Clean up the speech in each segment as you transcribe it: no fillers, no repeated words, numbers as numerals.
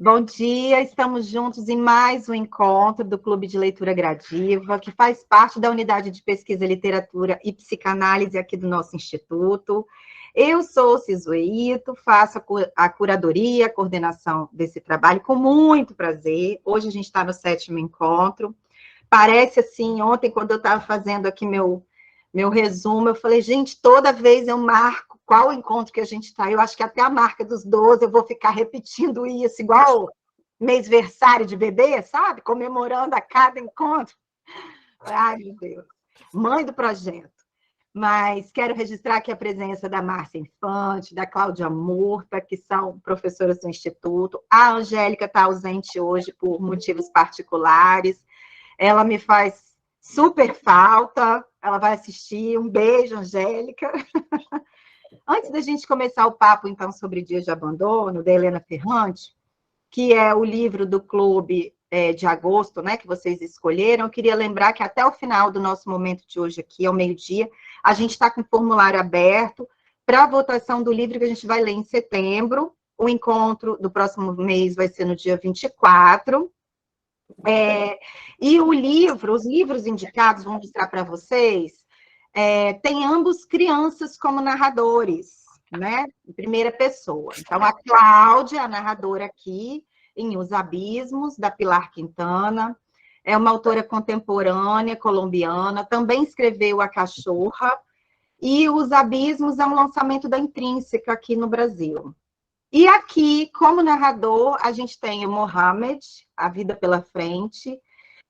Bom dia, estamos juntos em mais um encontro do Clube de Leitura Gradiva, que faz parte da unidade de pesquisa, literatura e psicanálise aqui do nosso instituto. Eu sou Cisoeito, faço a curadoria, a coordenação desse trabalho com muito prazer. Hoje a gente está no 7º encontro. Parece assim, ontem quando eu estava fazendo aqui meu resumo, eu falei, gente, toda vez eu marco qual encontro que a gente está. Eu acho que até a marca dos 12 eu vou ficar repetindo isso, igual mêsversário de bebê, sabe? Comemorando a cada encontro. Ai, meu Deus. Mãe do projeto. Mas quero registrar aqui a presença da Márcia Infante, da Cláudia Murta, que são professoras do Instituto. A Angélica está ausente hoje por motivos particulares. Ela me faz super falta. Ela vai assistir. Um beijo, Angélica. Antes da gente começar o papo, então, sobre Dias de Abandono, da Helena Ferrante, que é o livro do clube de agosto, né, que vocês escolheram, eu queria lembrar que até o final do nosso momento de hoje aqui, ao meio-dia, a gente está com o formulário aberto para a votação do livro que a gente vai ler em setembro. O encontro do próximo mês vai ser no dia 24. E os livros indicados, vou mostrar para vocês, tem ambos crianças como narradores, né? Em primeira pessoa. Então, a Cláudia, a narradora aqui, em Os Abismos, da Pilar Quintana, é uma autora contemporânea, colombiana, também escreveu A Cachorra, e Os Abismos é um lançamento da Intrínseca aqui no Brasil. E aqui, como narrador, a gente tem o Mohamed, A Vida pela Frente,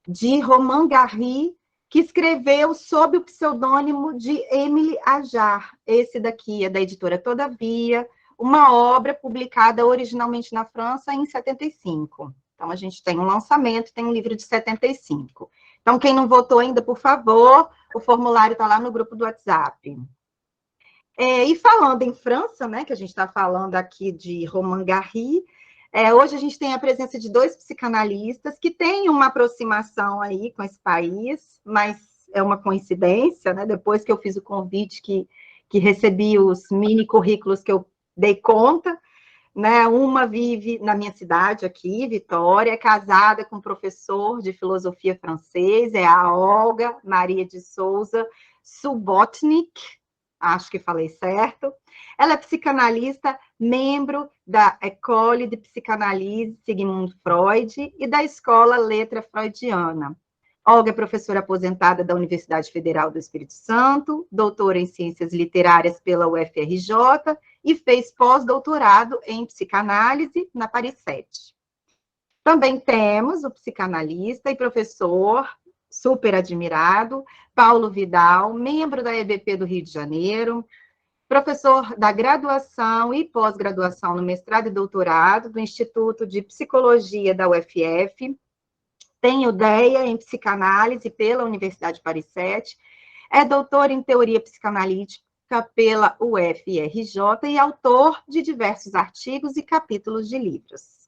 de Romain Gary, que escreveu sob o pseudônimo de Emily Ajar. Esse daqui é da editora Todavia, uma obra publicada originalmente na França em 75. Então, a gente tem um lançamento, tem um livro de 75. Então, quem não votou ainda, por favor, o formulário está lá no grupo do WhatsApp. E falando em França, né, que a gente está falando aqui de Romain Gary, hoje a gente tem a presença de 2 psicanalistas que têm uma aproximação aí com esse país, mas é uma coincidência, né? Depois que eu fiz o convite, que recebi os mini currículos que eu dei conta, né? Uma vive na minha cidade aqui, Vitória, é casada com um professor de filosofia francês, é a Olga Maria de Souza Subotnik, acho que falei certo. Ela é psicanalista, membro da École de Psicanálise Sigmund Freud e da Escola Letra Freudiana. Olga é professora aposentada da Universidade Federal do Espírito Santo, doutora em Ciências Literárias pela UFRJ e fez pós-doutorado em psicanálise na Paris 7. Também temos o psicanalista e professor super admirado, Paulo Vidal, membro da EBP do Rio de Janeiro, professor da graduação e pós-graduação no mestrado e doutorado do Instituto de Psicologia da UFF, tem ideia em psicanálise pela Universidade Paris 7, é doutor em teoria psicanalítica pela UFRJ e autor de diversos artigos e capítulos de livros.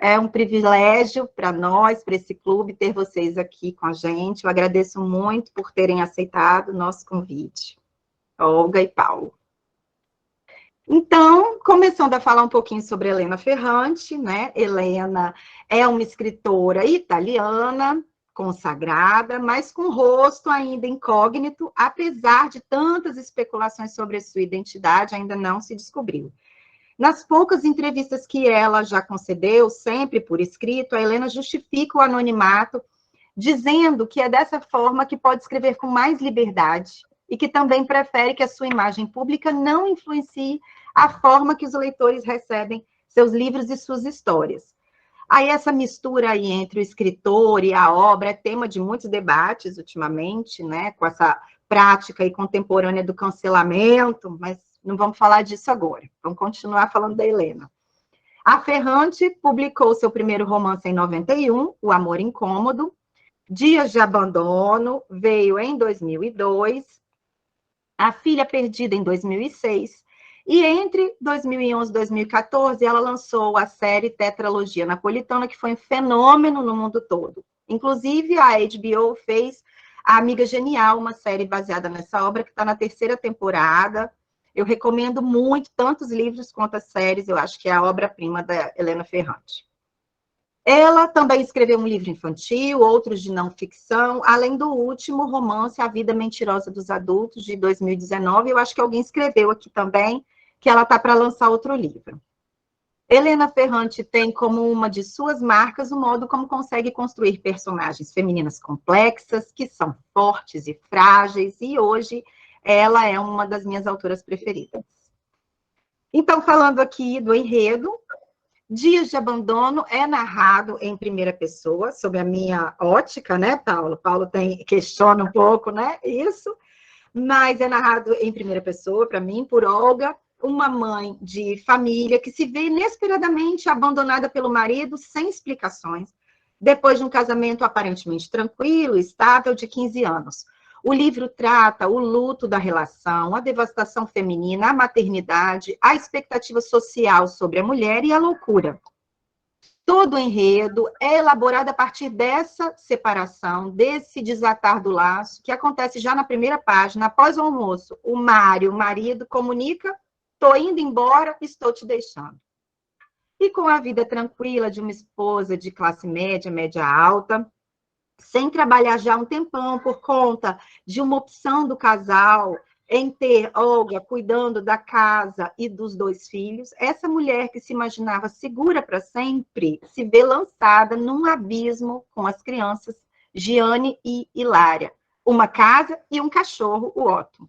É um privilégio para nós, para esse clube, ter vocês aqui com a gente. Eu agradeço muito por terem aceitado o nosso convite, Olga e Paulo. Então, começando a falar um pouquinho sobre Helena Ferrante, né? Helena é uma escritora italiana, consagrada, mas com rosto ainda incógnito, apesar de tantas especulações sobre a sua identidade, ainda não se descobriu. Nas poucas entrevistas que ela já concedeu, sempre por escrito, a Helena justifica o anonimato, dizendo que é dessa forma que pode escrever com mais liberdade e que também prefere que a sua imagem pública não influencie a forma que os leitores recebem seus livros e suas histórias. Aí essa mistura aí entre o escritor e a obra é tema de muitos debates ultimamente, né, com essa prática aí contemporânea do cancelamento, mas não vamos falar disso agora, vamos continuar falando da Helena. A Ferrante publicou seu primeiro romance em 91, O Amor Incômodo. Dias de Abandono veio em 2002, A Filha Perdida em 2006, e entre 2011 e 2014 ela lançou a série Tetralogia Napolitana, que foi um fenômeno no mundo todo. Inclusive, a HBO fez A Amiga Genial, uma série baseada nessa obra, que está na 3ª temporada. Eu recomendo muito, tanto os livros quanto as séries, eu acho que é a obra-prima da Helena Ferrante. Ela também escreveu um livro infantil, outros de não ficção, além do último romance, A Vida Mentirosa dos Adultos, de 2019. Eu acho que alguém escreveu aqui também, que ela está para lançar outro livro. Helena Ferrante tem como uma de suas marcas o modo como consegue construir personagens femininas complexas, que são fortes e frágeis, e hoje ela é uma das minhas autoras preferidas. Então, falando aqui do enredo, Dias de Abandono é narrado em primeira pessoa, sob a minha ótica, né, Paulo? Paulo questiona um pouco, né, isso, mas é narrado em primeira pessoa, para mim, por Olga, uma mãe de família que se vê inesperadamente abandonada pelo marido, sem explicações, depois de um casamento aparentemente tranquilo, estável, de 15 anos. O livro trata o luto da relação, a devastação feminina, a maternidade, a expectativa social sobre a mulher e a loucura. Todo o enredo é elaborado a partir dessa separação, desse desatar do laço, que acontece já na primeira página, após o almoço. O Mário, o marido, comunica: estou indo embora, estou te deixando. E com a vida tranquila de uma esposa de classe média, média alta, sem trabalhar já há um tempão por conta de uma opção do casal em ter Olga cuidando da casa e dos 2 filhos, essa mulher que se imaginava segura para sempre se vê lançada num abismo com as crianças Giane e Hilária, uma casa e um cachorro, o Otto.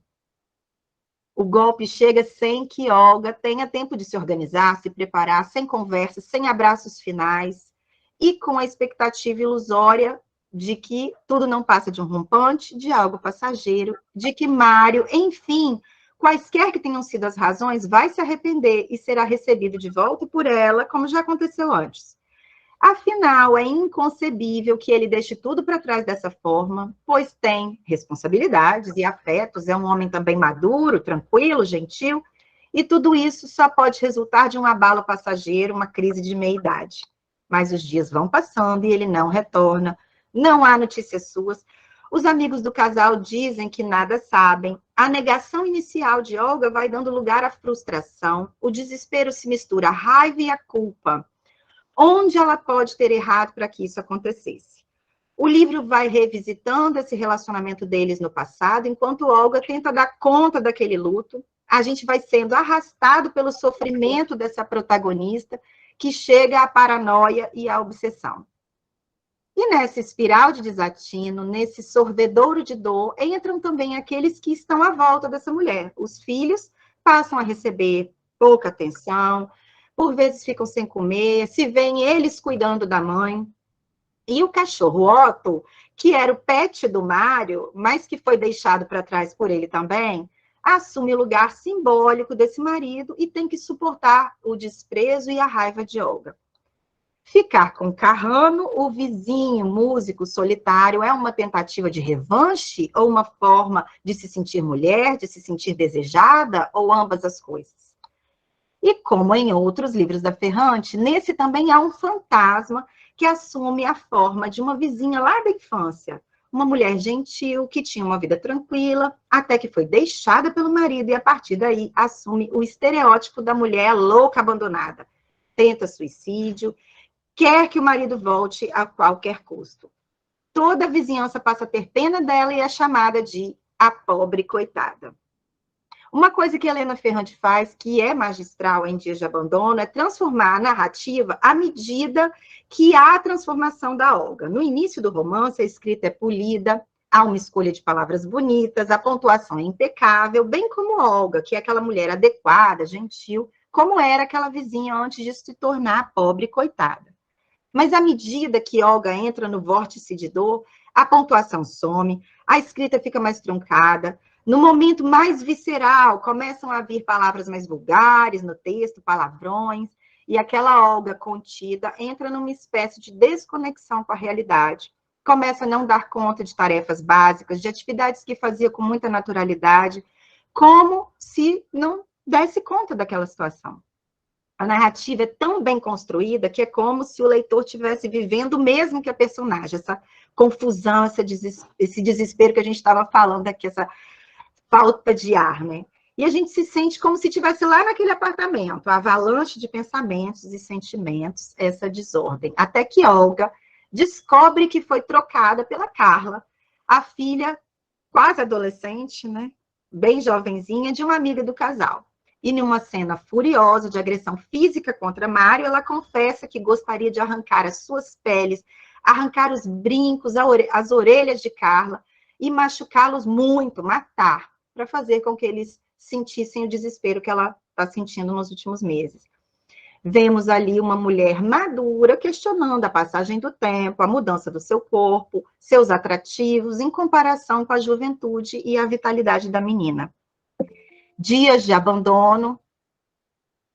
O golpe chega sem que Olga tenha tempo de se organizar, se preparar, sem conversas, sem abraços finais e com a expectativa ilusória de que tudo não passa de um rompante, de algo passageiro, de que Mário, enfim, quaisquer que tenham sido as razões, vai se arrepender e será recebido de volta por ela, como já aconteceu antes. Afinal, é inconcebível que ele deixe tudo para trás dessa forma, pois tem responsabilidades e afetos, é um homem também maduro, tranquilo, gentil, e tudo isso só pode resultar de um abalo passageiro, uma crise de meia-idade. Mas os dias vão passando e ele não retorna, não há notícias suas. Os amigos do casal dizem que nada sabem. A negação inicial de Olga vai dando lugar à frustração. O desespero se mistura à raiva e à culpa. Onde ela pode ter errado para que isso acontecesse? O livro vai revisitando esse relacionamento deles no passado, enquanto Olga tenta dar conta daquele luto. A gente vai sendo arrastado pelo sofrimento dessa protagonista, que chega à paranoia e à obsessão. E nessa espiral de desatino, nesse sorvedouro de dor, entram também aqueles que estão à volta dessa mulher. Os filhos passam a receber pouca atenção, por vezes ficam sem comer, se veem eles cuidando da mãe. E o cachorro Otto, que era o pet do Mário, mas que foi deixado para trás por ele também, assume o lugar simbólico desse marido e tem que suportar o desprezo e a raiva de Olga. Ficar com Carrano, o vizinho músico solitário, é uma tentativa de revanche ou uma forma de se sentir mulher, de se sentir desejada, ou ambas as coisas? E como em outros livros da Ferrante, nesse também há um fantasma que assume a forma de uma vizinha lá da infância, uma mulher gentil que tinha uma vida tranquila, até que foi deixada pelo marido e a partir daí assume o estereótipo da mulher louca abandonada. Tenta suicídio, quer que o marido volte a qualquer custo. Toda a vizinhança passa a ter pena dela e é chamada de a pobre coitada. Uma coisa que Helena Ferrante faz, que é magistral em Dias de Abandono, é transformar a narrativa à medida que há a transformação da Olga. No início do romance, a escrita é polida, há uma escolha de palavras bonitas, a pontuação é impecável, bem como Olga, que é aquela mulher adequada, gentil, como era aquela vizinha antes de se tornar a pobre coitada. Mas à medida que Olga entra no vórtice de dor, a pontuação some, a escrita fica mais truncada. No momento mais visceral, começam a vir palavras mais vulgares no texto, palavrões, e aquela Olga contida entra numa espécie de desconexão com a realidade. Começa a não dar conta de tarefas básicas, de atividades que fazia com muita naturalidade, como se não desse conta daquela situação. A narrativa é tão bem construída que é como se o leitor estivesse vivendo o mesmo que a personagem, essa confusão, esse desespero que a gente estava falando aqui, essa falta de ar, né? E a gente se sente como se estivesse lá naquele apartamento, a avalanche de pensamentos e sentimentos, essa desordem. Até que Olga descobre que foi trocada pela Carla, a filha quase adolescente, né? Bem jovenzinha, de uma amiga do casal. E numa cena furiosa de agressão física contra Mário, ela confessa que gostaria de arrancar as suas peles, arrancar os brincos, as orelhas de Carla e machucá-los muito, matar, para fazer com que eles sentissem o desespero que ela está sentindo nos últimos meses. Vemos ali uma mulher madura questionando a passagem do tempo, a mudança do seu corpo, seus atrativos, em comparação com a juventude e a vitalidade da menina. Dias de abandono,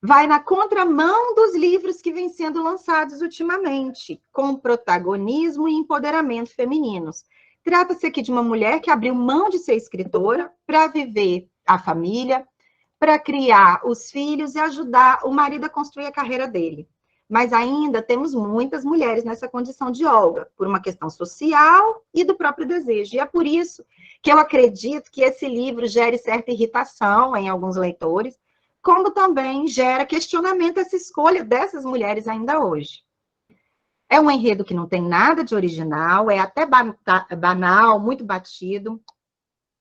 vai na contramão dos livros que vêm sendo lançados ultimamente, com protagonismo e empoderamento femininos. Trata-se aqui de uma mulher que abriu mão de ser escritora para viver a família, para criar os filhos e ajudar o marido a construir a carreira dele. Mas ainda temos muitas mulheres nessa condição de Olga, por uma questão social e do próprio desejo. E é por isso que eu acredito que esse livro gere certa irritação em alguns leitores, como também gera questionamento essa escolha dessas mulheres ainda hoje. É um enredo que não tem nada de original, é até banal, muito batido.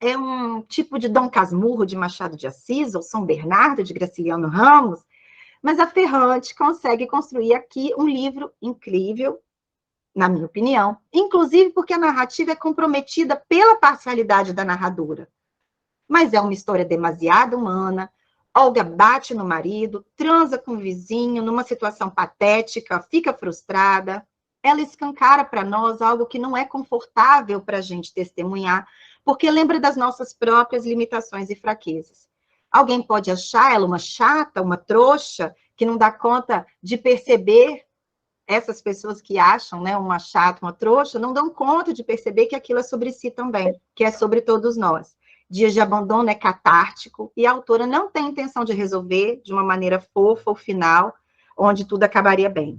É um tipo de Dom Casmurro de Machado de Assis, ou São Bernardo de Graciliano Ramos, mas a Ferrante consegue construir aqui um livro incrível, na minha opinião, inclusive porque a narrativa é comprometida pela parcialidade da narradora. Mas é uma história demasiado humana. Olga bate no marido, transa com o vizinho, numa situação patética, fica frustrada. Ela escancara para nós algo que não é confortável para a gente testemunhar, porque lembra das nossas próprias limitações e fraquezas. Alguém pode achar ela uma chata, uma trouxa, que não dá conta de perceber, essas pessoas que acham, né, uma chata, uma trouxa, não dão conta de perceber que aquilo é sobre si também, que é sobre todos nós. Dias de Abandono é catártico, e a autora não tem intenção de resolver de uma maneira fofa ou final, onde tudo acabaria bem.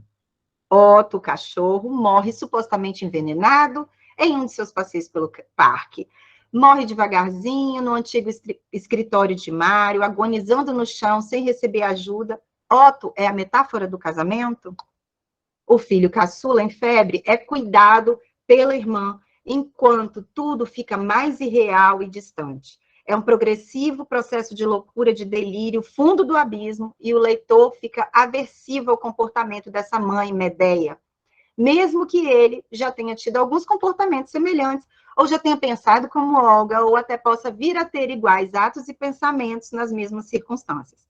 Otto, o cachorro, morre supostamente envenenado em um de seus passeios pelo parque. Morre devagarzinho no antigo escritório de Mário, agonizando no chão, sem receber ajuda. Otto é a metáfora do casamento? O filho caçula em febre é cuidado pela irmã, enquanto tudo fica mais irreal e distante. É um progressivo processo de loucura, de delírio, fundo do abismo, e o leitor fica aversivo ao comportamento dessa mãe Medeia, mesmo que ele já tenha tido alguns comportamentos semelhantes, ou já tenha pensado como Olga, ou até possa vir a ter iguais atos e pensamentos nas mesmas circunstâncias.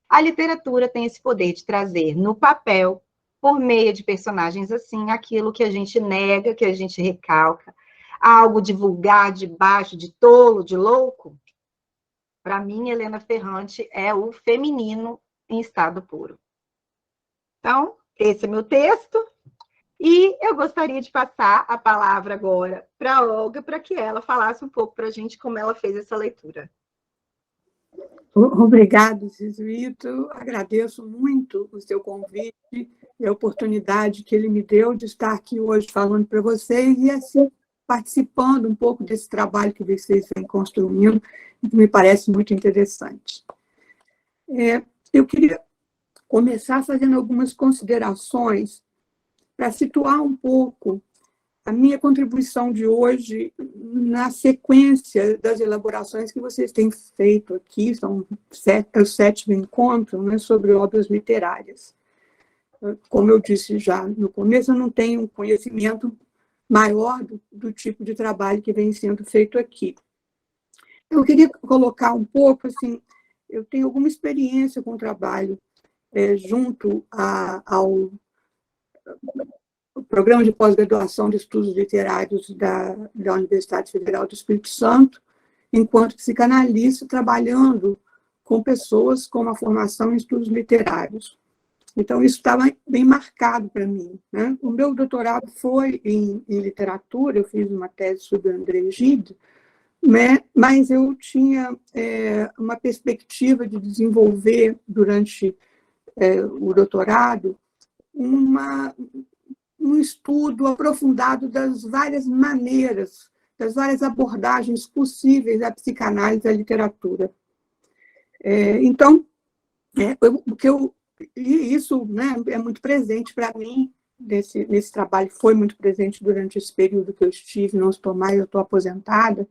A literatura tem esse poder de trazer no papel, por meio de personagens assim, aquilo que a gente nega, que a gente recalca, algo de vulgar, de baixo, de tolo, de louco. Para mim, Helena Ferrante é o feminino em estado puro. Então, esse é meu texto. E eu gostaria de passar a palavra agora para a Olga, para que ela falasse um pouco para a gente como ela fez essa leitura. Obrigado, Jesuíto. Agradeço muito o seu convite e a oportunidade que ele me deu de estar aqui hoje falando para vocês e, assim, participando um pouco desse trabalho que vocês vêm construindo, que me parece muito interessante. Eu queria começar fazendo algumas considerações para situar um pouco a minha contribuição de hoje na sequência das elaborações que vocês têm feito aqui, são o 7º encontro, né, sobre obras literárias. Como eu disse já no começo, eu não tenho um conhecimento maior do tipo de trabalho que vem sendo feito aqui. Eu queria colocar um pouco, assim, eu tenho alguma experiência com o trabalho junto ao Programa de Pós-Graduação de Estudos Literários da Universidade Federal do Espírito Santo, enquanto psicanalista, trabalhando com pessoas com uma formação em estudos literários. Então, isso estava bem marcado para mim, né? O meu doutorado foi em literatura, eu fiz uma tese sobre André Gide, né? Mas eu tinha uma perspectiva de desenvolver, durante o doutorado, um estudo aprofundado das várias maneiras, das várias abordagens possíveis da psicanálise e da literatura. Então, e isso, né, é muito presente para mim, nesse trabalho, foi muito presente durante esse período que eu estive, não estou mais, eu estou aposentada,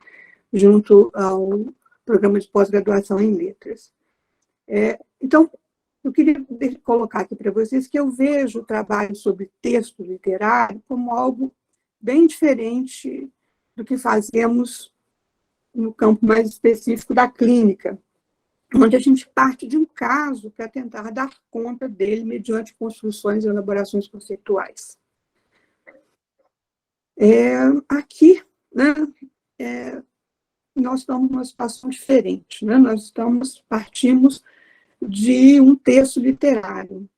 junto ao programa de pós-graduação em letras. Então, eu queria colocar aqui para vocês que eu vejo o trabalho sobre texto literário como algo bem diferente do que fazemos no campo mais específico da clínica, onde a gente parte de um caso para tentar dar conta dele mediante construções e elaborações conceituais. Aqui, né, nós estamos numa situação diferente, né? Nós partimos de um texto literário.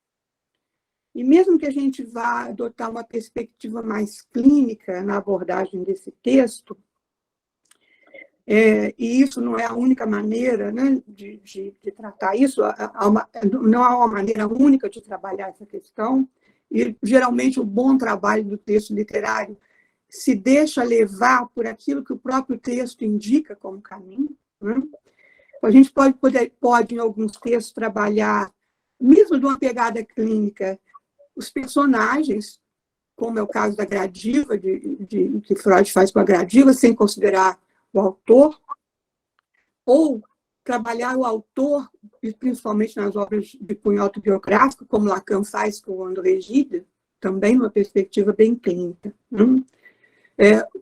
E mesmo que a gente vá adotar uma perspectiva mais clínica na abordagem desse texto, e isso não é a única maneira, né, de tratar isso, não há uma maneira única de trabalhar essa questão, e geralmente o bom trabalho do texto literário se deixa levar por aquilo que o próprio texto indica como caminho, né? A gente pode, em alguns textos, trabalhar, mesmo de uma pegada clínica, os personagens, como é o caso da gradiva, que Freud faz com a gradiva, sem considerar o autor, ou trabalhar o autor, principalmente nas obras de cunho autobiográfico, como Lacan faz com o André Gide, também numa perspectiva bem clínica.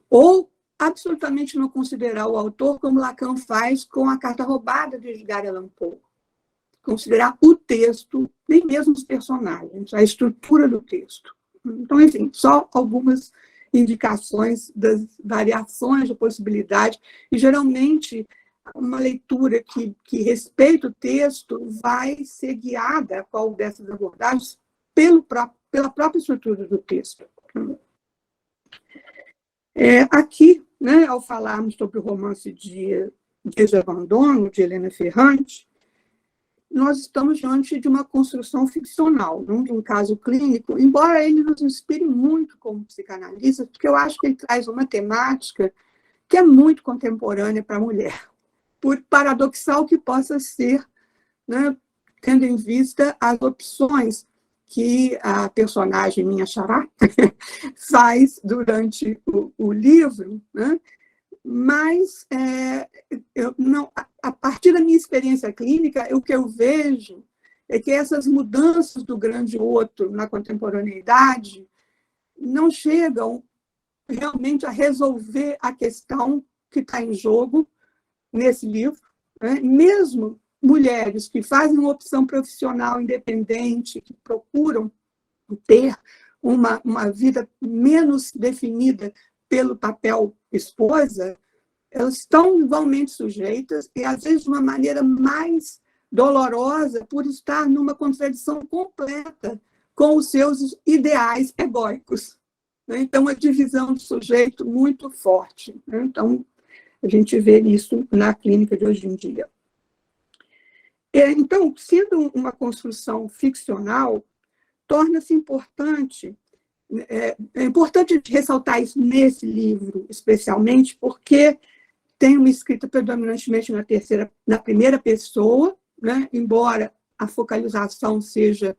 Ou absolutamente não considerar o autor, como Lacan faz com a Carta Roubada de Edgar Allan Poe. Considerar o texto, nem mesmo os personagens, a estrutura do texto. Então, enfim, só algumas indicações das variações de possibilidade, e geralmente uma leitura que respeita o texto vai ser guiada, qual dessas abordagens, pela própria estrutura do texto. Aqui, né, ao falarmos sobre o romance Dias de Abandono, de Helena Ferrante, nós estamos diante de uma construção ficcional, não de um caso clínico, embora ele nos inspire muito como psicanalista, porque eu acho que ele traz uma temática que é muito contemporânea para a mulher, por paradoxal que possa ser, né, tendo em vista as opções que a personagem Minha Xará faz durante o livro, né? Mas, a partir da minha experiência clínica, o que eu vejo é que essas mudanças do grande outro na contemporaneidade não chegam realmente a resolver a questão que está em jogo nesse livro, né? Mesmo mulheres que fazem uma opção profissional independente, que procuram ter uma vida menos definida pelo papel esposa, elas estão igualmente sujeitas, e às vezes de uma maneira mais dolorosa, por estar numa contradição completa com os seus ideais egóicos. Então, uma divisão do sujeito muito forte. Então, a gente vê isso na clínica de hoje em dia. Então, sendo uma construção ficcional, torna-se importante, é importante ressaltar isso nesse livro, especialmente, porque tem uma escrita predominantemente na primeira pessoa, né? Embora a focalização seja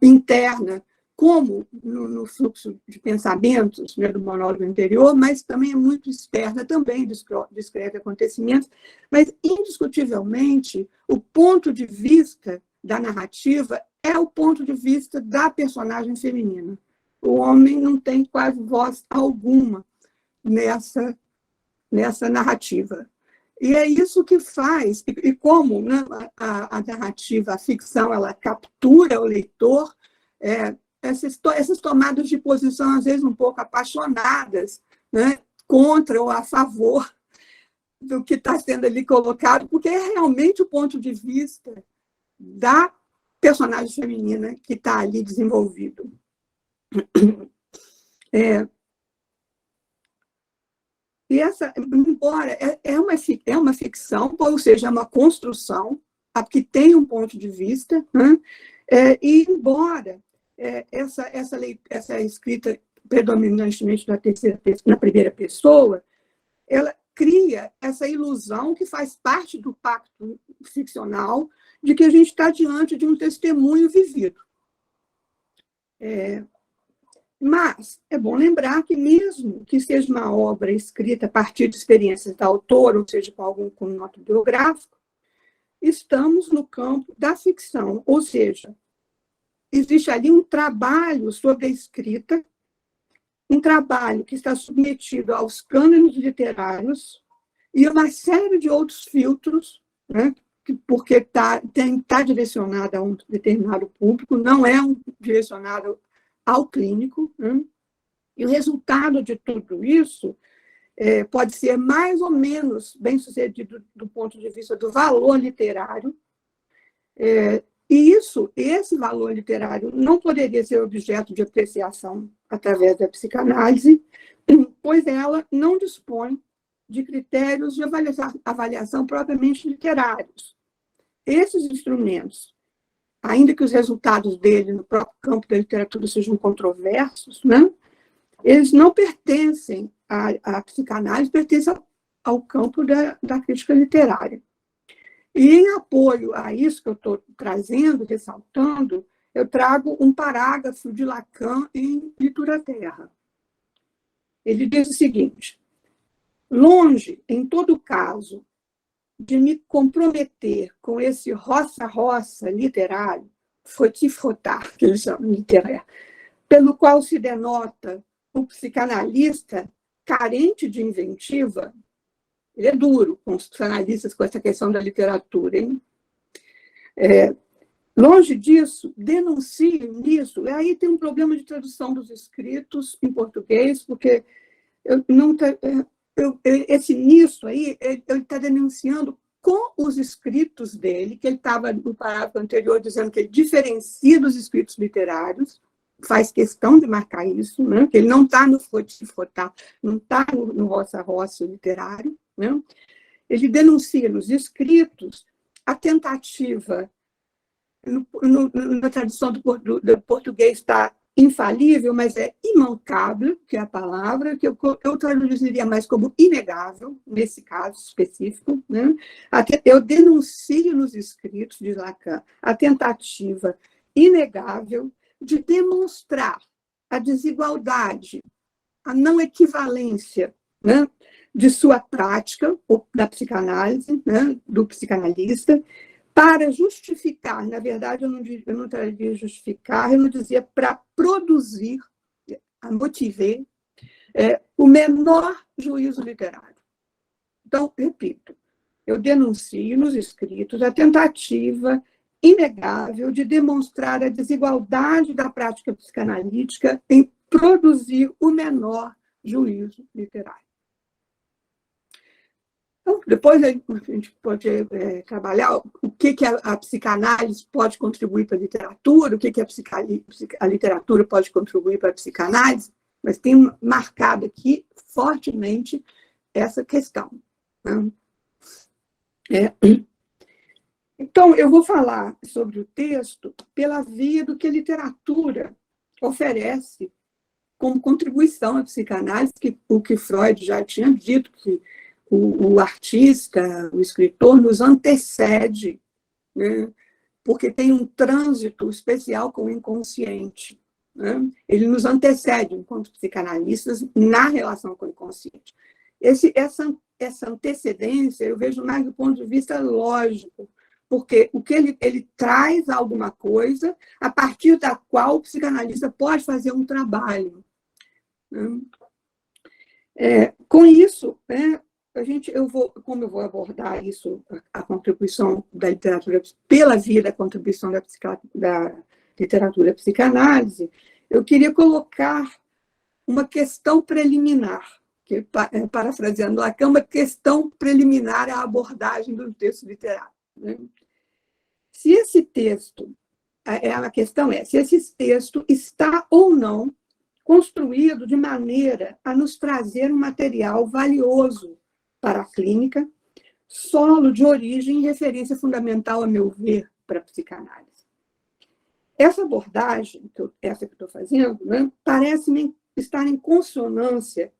interna, como no fluxo de pensamentos, né, do monólogo interior, mas também é muito externa, também descreve acontecimentos, mas, indiscutivelmente, o ponto de vista da narrativa é o ponto de vista da personagem feminina. O homem não tem quase voz alguma nessa narrativa. E é isso que faz, e como, né, a narrativa, a ficção, ela captura o leitor, essas tomadas de posição, às vezes, um pouco apaixonadas, né, contra ou a favor do que está sendo ali colocado, porque é realmente o ponto de vista da personagem feminina que está ali desenvolvido. E embora é uma ficção, ou seja, é uma construção que tem um ponto de vista, né? E embora essa escrita predominantemente na primeira pessoa, ela cria essa ilusão que faz parte do pacto ficcional de que a gente está diante de um testemunho vivido. Mas é bom lembrar que, mesmo que seja uma obra escrita a partir de experiências da autora, ou seja, com algum cunho autobiográfico, estamos no campo da ficção, ou seja, existe ali um trabalho sobre a escrita, um trabalho que está submetido aos cânones literários e uma série de outros filtros, né, porque está direcionado a um determinado público, não é direcionado ao clínico, né? E o resultado de tudo isso pode ser mais ou menos bem-sucedido do ponto de vista do valor literário, e esse valor literário não poderia ser objeto de apreciação através da psicanálise, pois ela não dispõe de critérios de avaliação propriamente literários. Esses instrumentos, ainda que os resultados dele no próprio campo da literatura sejam controversos, né, eles não pertencem à psicanálise, pertencem ao campo da crítica literária. E, em apoio a isso que eu estou trazendo, ressaltando, eu trago um parágrafo de Lacan em Literatura Terra. Ele diz o seguinte: longe, em todo caso, de me comprometer com esse roça-roça literário, frotar, que eles chamam literário, pelo qual se denota o psicanalista carente de inventiva. Ele é duro com os psicanalistas com essa questão da literatura, hein? Longe disso, denuncio nisso, e aí tem um problema de tradução dos escritos em português, porque esse nisso aí, ele está denunciando com os escritos dele, que ele estava no parágrafo anterior dizendo que ele diferencia dos escritos literários, faz questão de marcar isso, né? Que ele não está no frotar, não está no roça-roça literário, né? Ele denuncia nos escritos a tentativa, na tradução do português está infalível, mas é imancável, que é a palavra, que eu traduziria mais como inegável, nesse caso específico, né? Eu denuncio nos escritos de Lacan a tentativa inegável de demonstrar a desigualdade, a não equivalência, né, de sua prática, da psicanálise, né, do psicanalista, para justificar, na verdade, eu não traria justificar, eu não dizia para produzir, a motivar, o menor juízo literário. Então, repito, eu denuncio nos escritos a tentativa inegável de demonstrar a desigualdade da prática psicanalítica em produzir o menor juízo literário. Então, depois a gente pode trabalhar o que a psicanálise pode contribuir para a literatura, o que a literatura pode contribuir para a psicanálise, mas tem marcado aqui fortemente essa questão, né? Então, eu vou falar sobre o texto pela via do que a literatura oferece como contribuição à psicanálise, o que Freud já tinha dito, que o artista, o escritor, nos antecede, né, porque tem um trânsito especial com o inconsciente, né? Ele nos antecede, enquanto psicanalistas, na relação com o inconsciente. Essa antecedência eu vejo mais do ponto de vista lógico, porque o que ele traz alguma coisa a partir da qual o psicanalista pode fazer um trabalho, né? Com isso, né, como eu vou abordar isso, a contribuição da literatura pela via da contribuição da literatura psicanálise, eu queria colocar uma questão preliminar, que, parafraseando Lacan, uma questão preliminar à abordagem do texto literário, né? Se esse texto, a questão é, se esse texto está ou não construído de maneira a nos trazer um material valioso para a clínica, solo de origem e referência fundamental, a meu ver, para a psicanálise. Essa abordagem, essa que eu estou fazendo, né, parece-me estar em consonância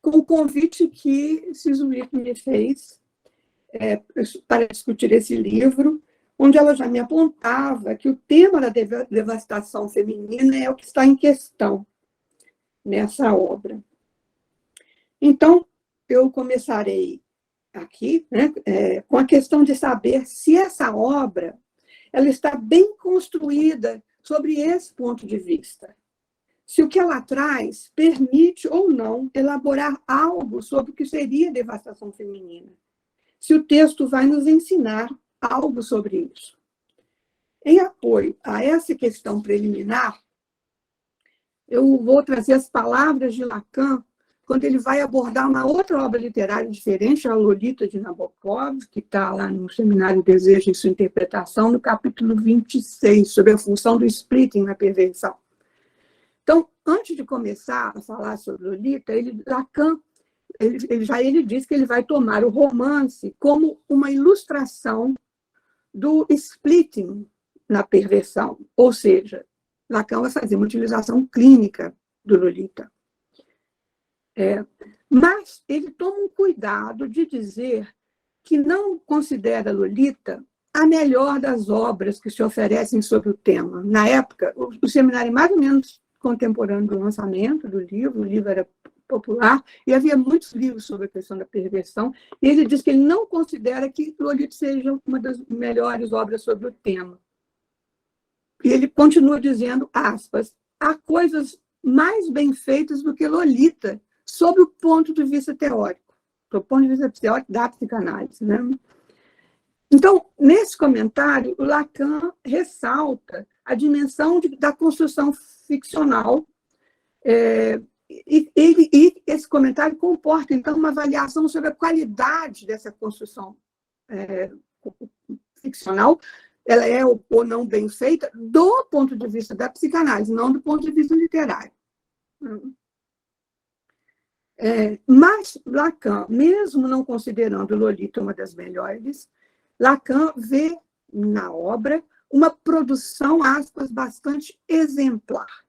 com o convite que Suzuki me fez para discutir esse livro, onde ela já me apontava que o tema da devastação feminina é o que está em questão nessa obra. Então, eu começarei aqui, né, com a questão de saber se essa obra ela está bem construída sobre esse ponto de vista. Se o que ela traz permite ou não elaborar algo sobre o que seria devastação feminina. Se o texto vai nos ensinar algo sobre isso. Em apoio a essa questão preliminar, eu vou trazer as palavras de Lacan quando ele vai abordar uma outra obra literária diferente, a Lolita de Nabokov, que está lá no Seminário Desejo e Sua Interpretação, no capítulo 26, sobre a função do splitting na perversão. Então, antes de começar a falar sobre Lolita, Lacan ele diz que ele vai tomar o romance como uma ilustração do splitting na perversão, ou seja, Lacan vai fazer uma utilização clínica do Lolita. Mas ele toma um cuidado de dizer que não considera Lolita a melhor das obras que se oferecem sobre o tema. Na época, o seminário mais ou menos contemporâneo do lançamento do livro, o livro era popular, e havia muitos livros sobre a questão da perversão, e ele diz que ele não considera que Lolita seja uma das melhores obras sobre o tema. E ele continua dizendo, aspas, há coisas mais bem feitas do que Lolita, sob o ponto de vista teórico, do ponto de vista teórico da psicanálise, né? Então, nesse comentário, o Lacan ressalta a dimensão da construção ficcional, e esse comentário comporta, então, uma avaliação sobre a qualidade dessa construção ficcional, ela é ou não bem feita, do ponto de vista da psicanálise, não do ponto de vista literário. Mas Lacan, mesmo não considerando Lolita uma das melhores, Lacan vê na obra uma produção, aspas, bastante exemplar.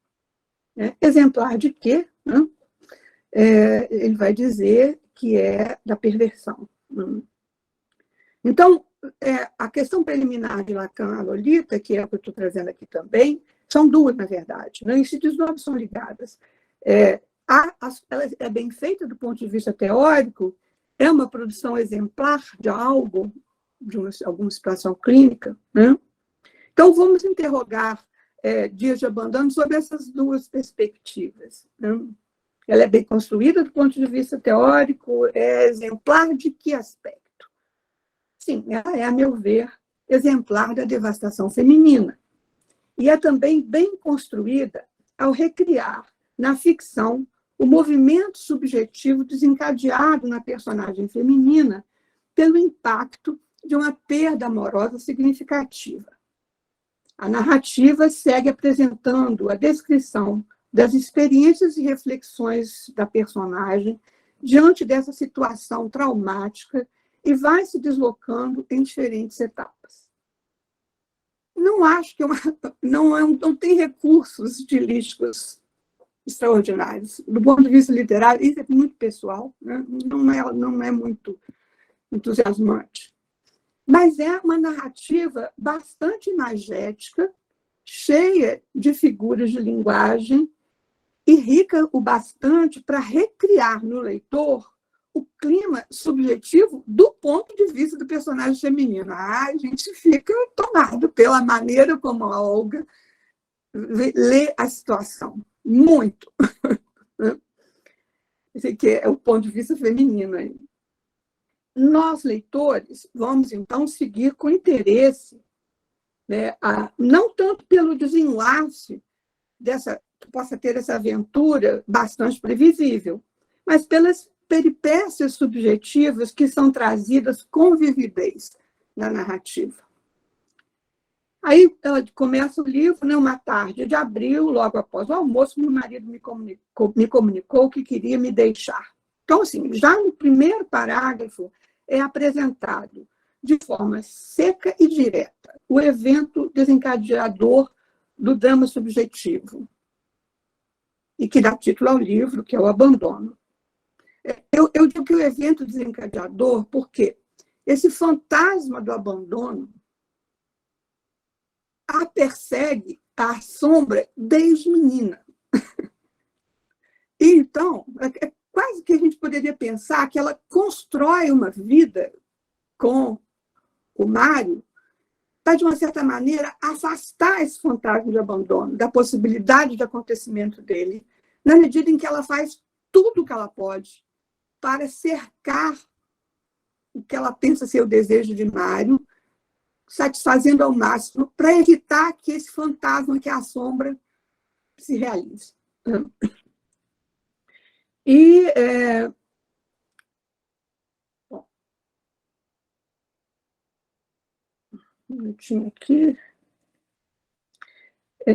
Exemplar de quê? Ele vai dizer que é da perversão. Então, a questão preliminar de Lacan a Lolita, que é o que eu estou trazendo aqui também, são duas, na verdade, né? E se desdobram, são ligadas. Ela é bem feita do ponto de vista teórico, é uma produção exemplar de algo, de alguma situação clínica, né? Então, vamos interrogar Dias de Abandono sobre essas duas perspectivas, né? Ela é bem construída do ponto de vista teórico, é exemplar de que aspecto? Sim, ela é, a meu ver, exemplar da devastação feminina. E é também bem construída ao recriar na ficção o movimento subjetivo desencadeado na personagem feminina pelo impacto de uma perda amorosa significativa. A narrativa segue apresentando a descrição das experiências e reflexões da personagem diante dessa situação traumática e vai se deslocando em diferentes etapas. Não acho que não tem recursos estilísticos extraordinários. Do ponto de vista literário, isso é muito pessoal, né? Não é muito entusiasmante. Mas é uma narrativa bastante imagética, cheia de figuras de linguagem e rica o bastante para recriar no leitor o clima subjetivo do ponto de vista do personagem feminino. A gente fica tomado pela maneira como a Olga lê a situação. Muito. Esse aqui é o ponto de vista feminino aí. Nós, leitores, vamos, então, seguir com interesse, né, não tanto pelo desenlace que possa ter essa aventura bastante previsível, mas pelas peripécias subjetivas que são trazidas com vividez na narrativa. Aí ela começa o livro, né, uma tarde de abril, logo após o almoço, meu marido me comunicou que queria me deixar. Então, assim, já no primeiro parágrafo é apresentado de forma seca e direta o evento desencadeador do drama subjetivo, e que dá título ao livro, que é o abandono. eu digo que o evento desencadeador, porque esse fantasma do abandono a persegue, a assombra desde menina. Então, é quase que a gente poderia pensar que ela constrói uma vida com o Mário para, de uma certa maneira, afastar esse fantasma de abandono, da possibilidade de acontecimento dele, na medida em que ela faz tudo o que ela pode para cercar o que ela pensa ser o desejo de Mário, satisfazendo ao máximo, para evitar que esse fantasma que assombra se realize. E, bom, um minutinho aqui.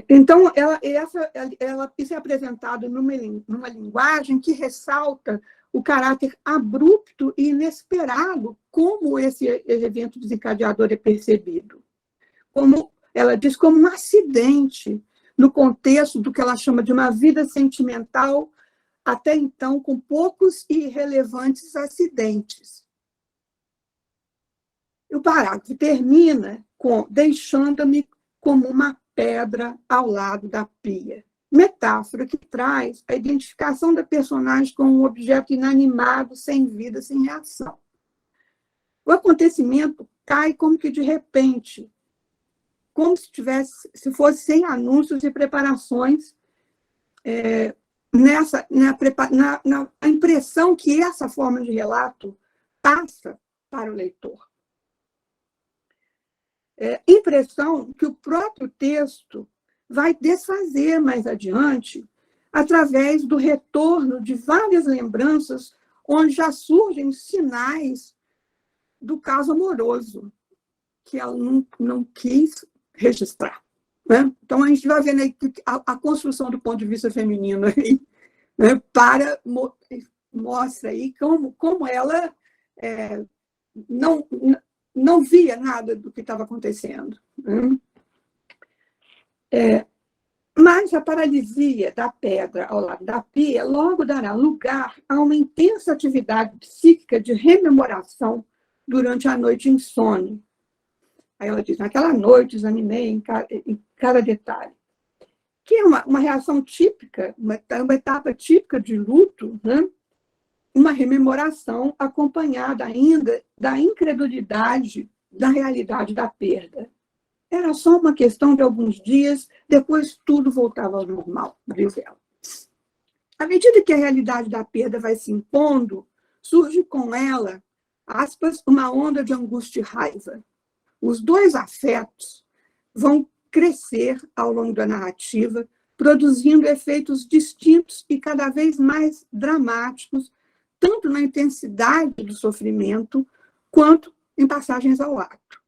Então, isso é apresentado numa linguagem que ressalta o caráter abrupto e inesperado como esse evento desencadeador é percebido. Como ela diz, como um acidente no contexto do que ela chama de uma vida sentimental, até então com poucos e irrelevantes acidentes. O parágrafo termina com deixando-me como uma pedra ao lado da pia. Metáfora que traz a identificação da personagem com um objeto inanimado, sem vida, sem reação. O acontecimento cai como que de repente, como se fosse sem anúncios e preparações, na impressão que essa forma de relato passa para o leitor. Impressão que o próprio texto vai desfazer mais adiante através do retorno de várias lembranças onde já surgem sinais do caso amoroso que ela não quis registrar. Né? Então, a gente vai vendo aí a construção do ponto de vista feminino aí, né, mostra aí como ela não via nada do que estava acontecendo. Né? Mas a paralisia da pedra ao lado da pia logo dará lugar a uma intensa atividade psíquica de rememoração durante a noite insone. Aí ela diz, naquela noite examinei em cada detalhe. Que é uma reação típica, uma etapa típica de luto, né? Uma rememoração acompanhada ainda da incredulidade da realidade da perda. Era só uma questão de alguns dias, depois tudo voltava ao normal, diz ela. À medida que a realidade da perda vai se impondo, surge com ela, aspas, uma onda de angústia e raiva. Os dois afetos vão crescer ao longo da narrativa, produzindo efeitos distintos e cada vez mais dramáticos, tanto na intensidade do sofrimento, quanto em passagens ao ato.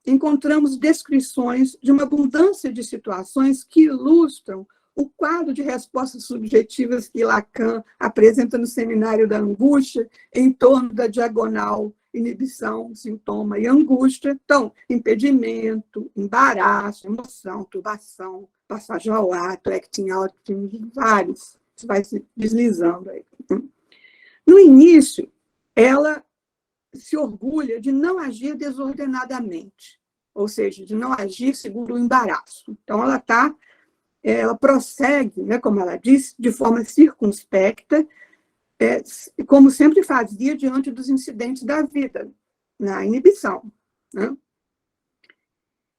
Encontramos descrições de uma abundância de situações que ilustram o quadro de respostas subjetivas que Lacan apresenta no Seminário da Angústia, em torno da diagonal inibição, sintoma e angústia. Então, impedimento, embaraço, emoção, turbação, passagem ao ato, acting out, vários. Isso vai se deslizando aí. No início, ela se orgulha de não agir desordenadamente, ou seja, de não agir segundo o embaraço. Então, ela prossegue, né, como ela disse, de forma circunspecta, como sempre fazia diante dos incidentes da vida, na inibição. Né?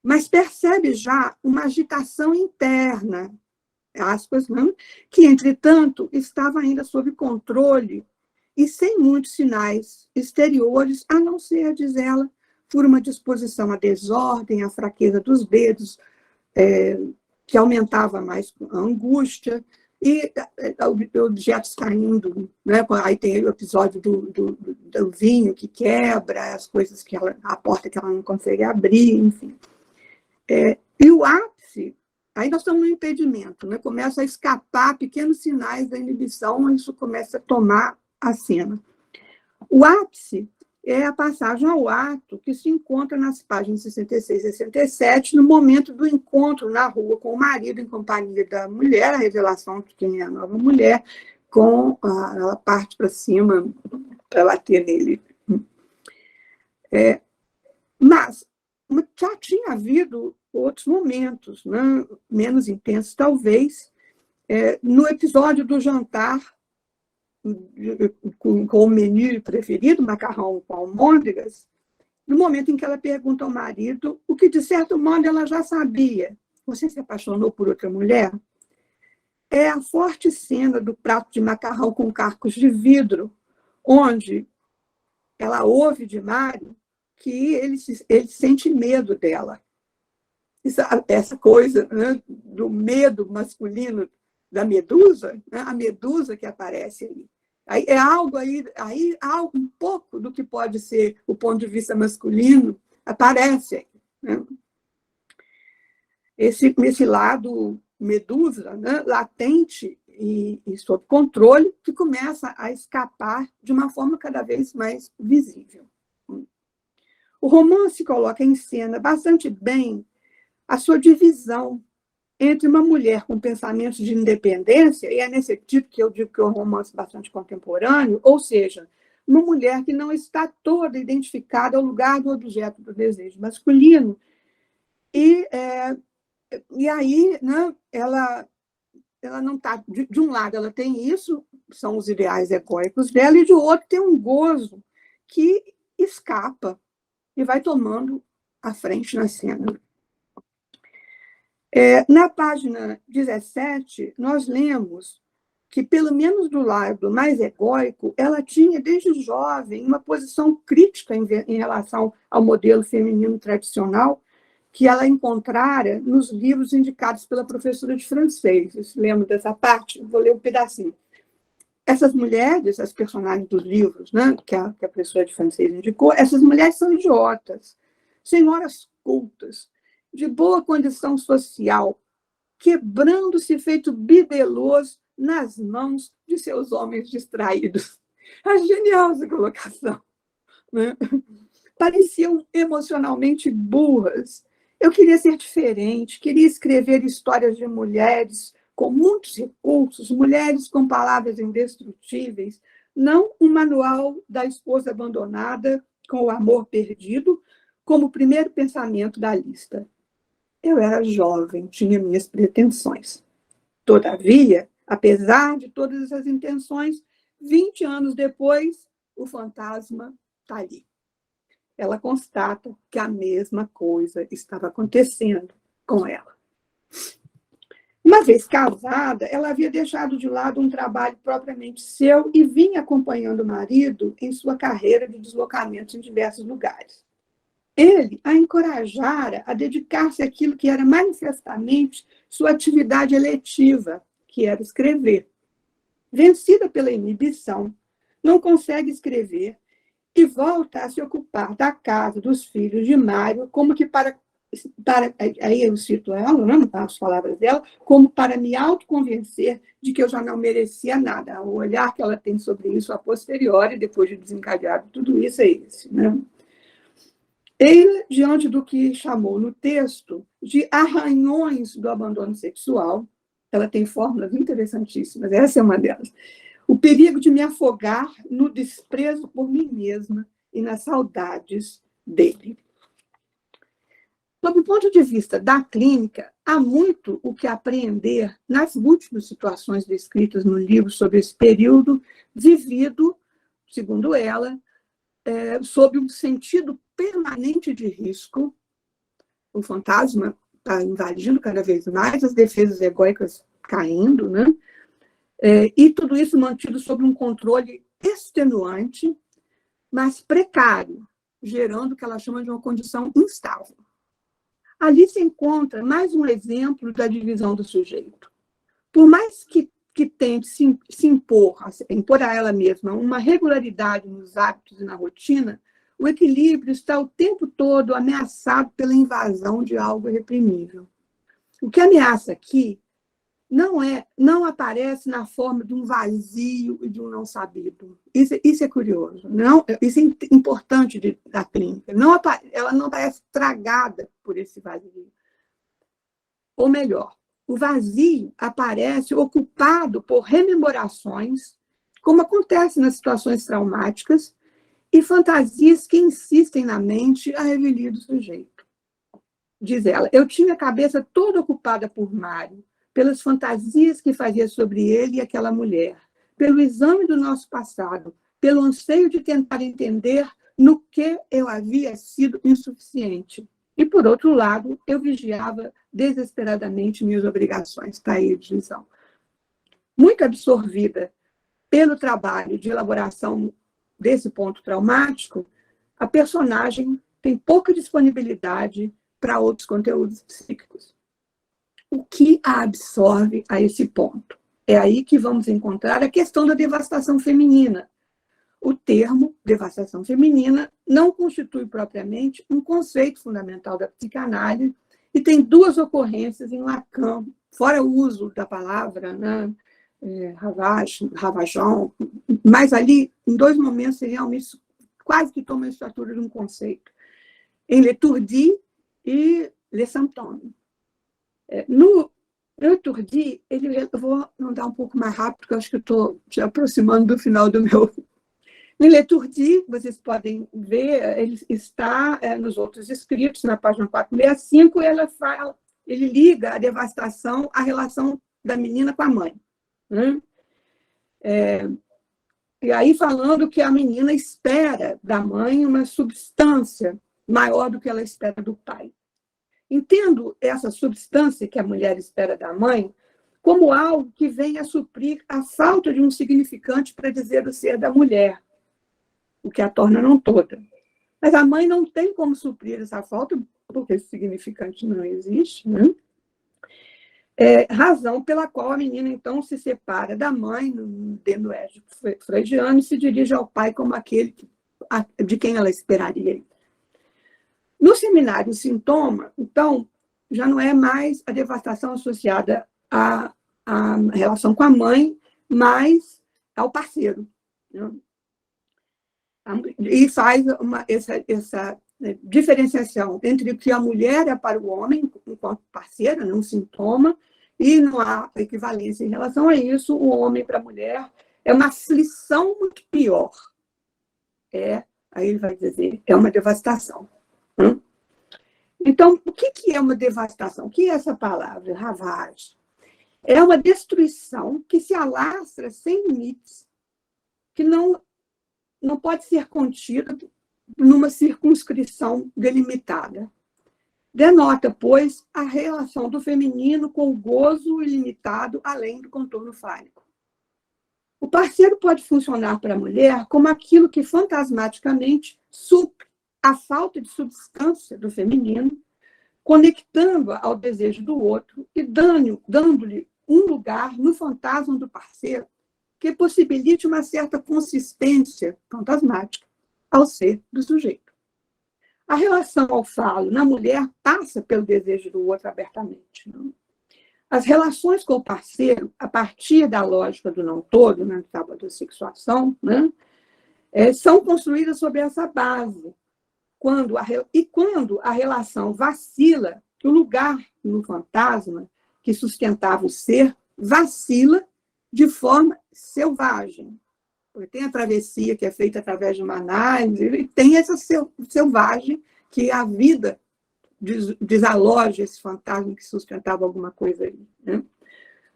Mas percebe já uma agitação interna, aspas, né, que, entretanto, estava ainda sob controle e sem muitos sinais exteriores, a não ser, diz ela, por uma disposição à desordem, à fraqueza dos dedos, que aumentava mais a angústia, e objetos caindo, né? Aí tem o episódio do vinho que quebra, as coisas a porta que ela não consegue abrir, enfim. E o ápice, aí nós estamos no impedimento, né? Começa a escapar pequenos sinais da inibição, isso começa a tomar a cena. O ápice é a passagem ao ato que se encontra nas páginas 66 e 67, no momento do encontro na rua com o marido em companhia da mulher, a revelação de quem é a nova mulher, com a parte para cima para bater nele. Mas já tinha havido outros momentos, né, menos intensos, talvez, no episódio do jantar, com o menu preferido, macarrão com almôndegas, no momento em que ela pergunta ao marido o que, de certo modo, ela já sabia. Você se apaixonou por outra mulher? É a forte cena do prato de macarrão com cacos de vidro, onde ela ouve de Mário que ele sente medo dela. Essa coisa, né, do medo masculino da medusa, né, a medusa que aparece ali. Aí é algo algo um pouco do que pode ser o ponto de vista masculino aparece aí, né? Esse lado medusa, né, latente e sob controle, que começa a escapar de uma forma cada vez mais visível. O romance coloca em cena bastante bem a sua divisão entre uma mulher com pensamentos de independência, e é nesse tipo que eu digo que é um romance bastante contemporâneo, ou seja, uma mulher que não está toda identificada ao lugar do objeto do desejo masculino, e aí, né, ela não está... De um lado, ela tem isso, são os ideais egóicos dela, e de outro tem um gozo que escapa e vai tomando a frente na cena. Na página 17, nós lemos que, pelo menos do lado mais egóico, ela tinha, desde jovem, uma posição crítica em relação ao modelo feminino tradicional que ela encontrara nos livros indicados pela professora de francês. Vocês lembram dessa parte? Vou ler um pedacinho. Essas mulheres, as personagens dos livros, né, que a professora de francês indicou, essas mulheres são idiotas, senhoras cultas, de boa condição social, quebrando-se feito bibelôs nas mãos de seus homens distraídos. É genial essa colocação, né? Pareciam emocionalmente burras. Eu queria ser diferente, queria escrever histórias de mulheres com muitos recursos, mulheres com palavras indestrutíveis, não um manual da esposa abandonada com o amor perdido, como o primeiro pensamento da lista. Eu era jovem, tinha minhas pretensões. Todavia, apesar de todas essas intenções, 20 anos depois, o fantasma está ali. Ela constata que a mesma coisa estava acontecendo com ela. Uma vez casada, ela havia deixado de lado um trabalho propriamente seu e vinha acompanhando o marido em sua carreira de deslocamentos em diversos lugares. Ele a encorajara a dedicar-se àquilo que era manifestamente sua atividade eletiva, que era escrever. Vencida pela inibição, não consegue escrever e volta a se ocupar da casa dos filhos de Mário, como que para aí eu cito ela, né, as palavras dela, como para me autoconvencer de que eu já não merecia nada. O olhar que ela tem sobre isso a posteriori, depois de desencadeado tudo isso, é esse, né? Ele, diante do que chamou no texto de arranhões do abandono sexual, ela tem fórmulas interessantíssimas, essa é uma delas, o perigo de me afogar no desprezo por mim mesma e nas saudades dele. Sob o ponto de vista da clínica, há muito o que apreender nas múltiplas situações descritas no livro sobre esse período vivido, segundo ela, sob um sentido permanente de risco. O fantasma está invadindo cada vez mais, as defesas egóicas caindo, né? E tudo isso mantido sob um controle extenuante, mas precário, gerando o que ela chama de uma condição instável. Ali se encontra mais um exemplo da divisão do sujeito. Por mais que tente se impor a ela mesma uma regularidade nos hábitos e na rotina, o equilíbrio está o tempo todo ameaçado pela invasão de algo irreprimível. O que ameaça aqui não aparece na forma de um vazio e de um não sabido. Isso é curioso. Isso é importante da clínica. Ela não parece tragada por esse vazio. Ou melhor, o vazio aparece ocupado por rememorações, como acontece nas situações traumáticas, e fantasias que insistem na mente a revelia do sujeito. Diz ela, eu tinha a cabeça toda ocupada por Mário, pelas fantasias que fazia sobre ele e aquela mulher, pelo exame do nosso passado, pelo anseio de tentar entender no que eu havia sido insuficiente. E, por outro lado, eu vigiava desesperadamente minhas obrigações. Está aí a divisão. Muito absorvida pelo trabalho de elaboração desse ponto traumático, a personagem tem pouca disponibilidade para outros conteúdos psíquicos. O que a absorve a esse ponto? É aí que vamos encontrar a questão da devastação feminina. O termo devastação feminina não constitui propriamente um conceito fundamental da psicanálise e tem duas ocorrências em Lacan, fora o uso da palavra, né, Ravageon, mas ali, em dois momentos, realmente quase que toma a estrutura de um conceito. Em L'Etourdi e Les Symptômes. No L'Etourdi, eu vou andar um pouco mais rápido, porque eu acho que eu estou te aproximando do final do meu... No L'Etourdi, vocês podem ver, ele está nos outros escritos, na página 465, ele liga a devastação à relação da menina com a mãe. Né? E aí falando que a menina espera da mãe uma substância maior do que ela espera do pai. Entendo essa substância que a mulher espera da mãe como algo que vem a suprir a falta de um significante para dizer o ser da mulher, o que a torna não toda. Mas a mãe não tem como suprir essa falta, porque esse significante não existe, né? Razão pela qual a menina, então, se separa da mãe, dentro do ético freudiano, e se dirige ao pai como aquele de quem ela esperaria. No seminário Sintoma, então, já não é mais a devastação associada à relação com a mãe, mas ao parceiro. Né? E faz essa diferenciação entre o que a mulher é para o homem, enquanto parceira, num sintoma, e não há equivalência em relação a isso. O homem para a mulher é uma aflição muito pior. Aí ele vai dizer, é uma devastação. Então, o que é uma devastação? O que é essa palavra, ravage? É uma destruição que se alastra sem limites, que não pode ser contida numa circunscrição delimitada. Denota, pois, a relação do feminino com o gozo ilimitado além do contorno fálico. O parceiro pode funcionar para a mulher como aquilo que fantasmaticamente supre a falta de substância do feminino, conectando-a ao desejo do outro e dando-lhe um lugar no fantasma do parceiro que possibilite uma certa consistência fantasmática ao ser do sujeito. A relação ao falo na mulher passa pelo desejo do outro abertamente. Não? As relações com o parceiro, a partir da lógica do não todo, na tábua da sexuação, né, são construídas sobre essa base. Quando a relação vacila, o lugar no fantasma que sustentava o ser vacila de forma selvagem. Porque tem a travessia que é feita através de uma análise, e tem essa selvagem que a vida desaloja esse fantasma que sustentava alguma coisa ali. Né?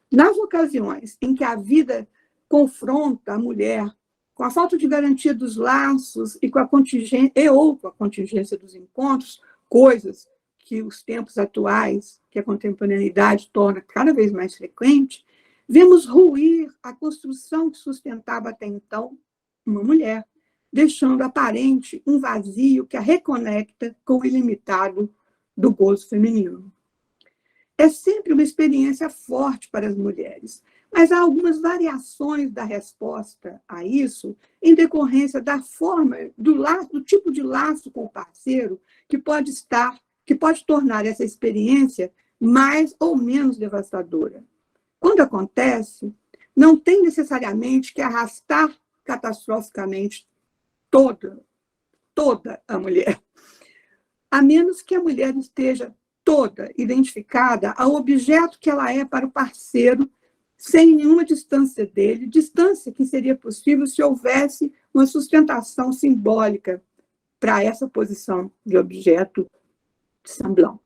Nas ocasiões em que a vida confronta a mulher com a falta de garantia dos laços e com a contingência dos encontros, coisas que os tempos atuais, que a contemporaneidade torna cada vez mais frequente, vemos ruir a construção que sustentava até então uma mulher, deixando aparente um vazio que a reconecta com o ilimitado do gozo feminino. É sempre uma experiência forte para as mulheres, mas há algumas variações da resposta a isso em decorrência da forma, do tipo de laço com o parceiro que pode tornar essa experiência mais ou menos devastadora. Quando acontece, não tem necessariamente que arrastar catastroficamente toda a mulher, a menos que a mulher esteja toda identificada ao objeto que ela é para o parceiro, sem nenhuma distância dele, distância que seria possível se houvesse uma sustentação simbólica para essa posição de objeto de semblante.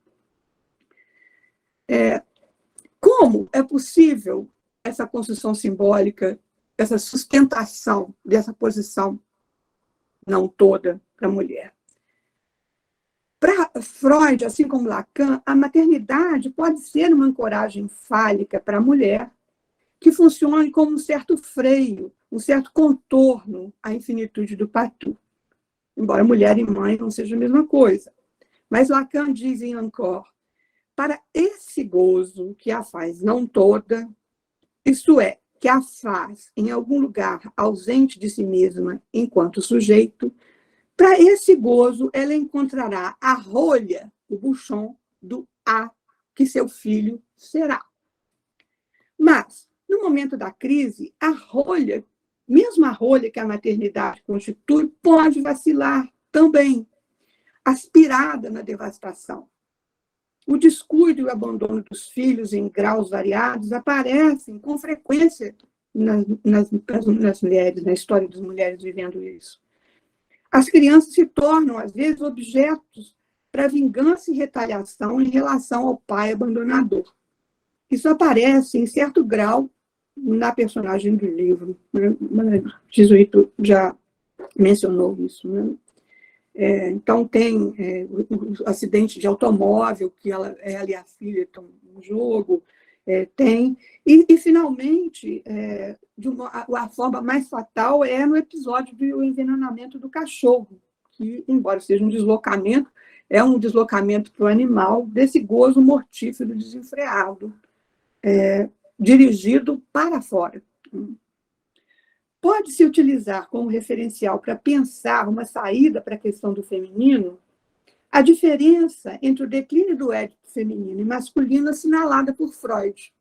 Como é possível essa construção simbólica, essa sustentação dessa posição não toda para a mulher? Para Freud, assim como Lacan, a maternidade pode ser uma ancoragem fálica para a mulher que funcione como um certo freio, um certo contorno à infinitude do patu. Embora mulher e mãe não seja a mesma coisa. Mas Lacan diz em Encore, para esse gozo que a faz não toda, isto é, que a faz em algum lugar ausente de si mesma enquanto sujeito, para esse gozo ela encontrará a rolha, o buchon do A que seu filho será. Mas, no momento da crise, a rolha, mesmo a rolha que a maternidade constitui, pode vacilar também, aspirada na devastação. O descuido e o abandono dos filhos em graus variados aparecem com frequência nas mulheres, na história das mulheres vivendo isso. As crianças se tornam, às vezes, objetos para vingança e retaliação em relação ao pai abandonador. Isso aparece, em certo grau, na personagem do livro. Né? Jesuíto já mencionou isso. Né? Então, tem o acidente de automóvel, que ela e a filha estão no jogo, tem. E finalmente, a forma mais fatal é no episódio do envenenamento do cachorro, que, embora seja um deslocamento, é um deslocamento para o animal desse gozo mortífero desenfreado, dirigido para fora. Pode-se utilizar como referencial para pensar uma saída para a questão do feminino a diferença entre o declínio do Édipo feminino e masculino assinalada por Freud.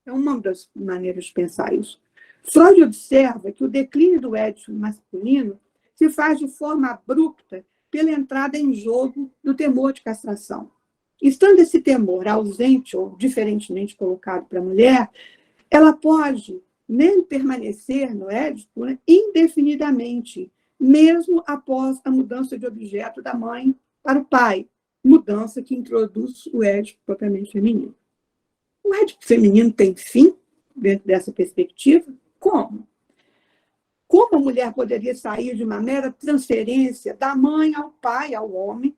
É uma das maneiras de pensar isso. Freud observa que o declínio do Édipo masculino se faz de forma abrupta pela entrada em jogo do temor de castração. Estando esse temor ausente ou diferentemente colocado para a mulher, ela pode nem permanecer no Édipo, né, indefinidamente, mesmo após a mudança de objeto da mãe para o pai, mudança que introduz o Édipo propriamente feminino. O Édipo feminino tem fim, dentro dessa perspectiva? Como? Como a mulher poderia sair de uma mera transferência da mãe ao pai, ao homem,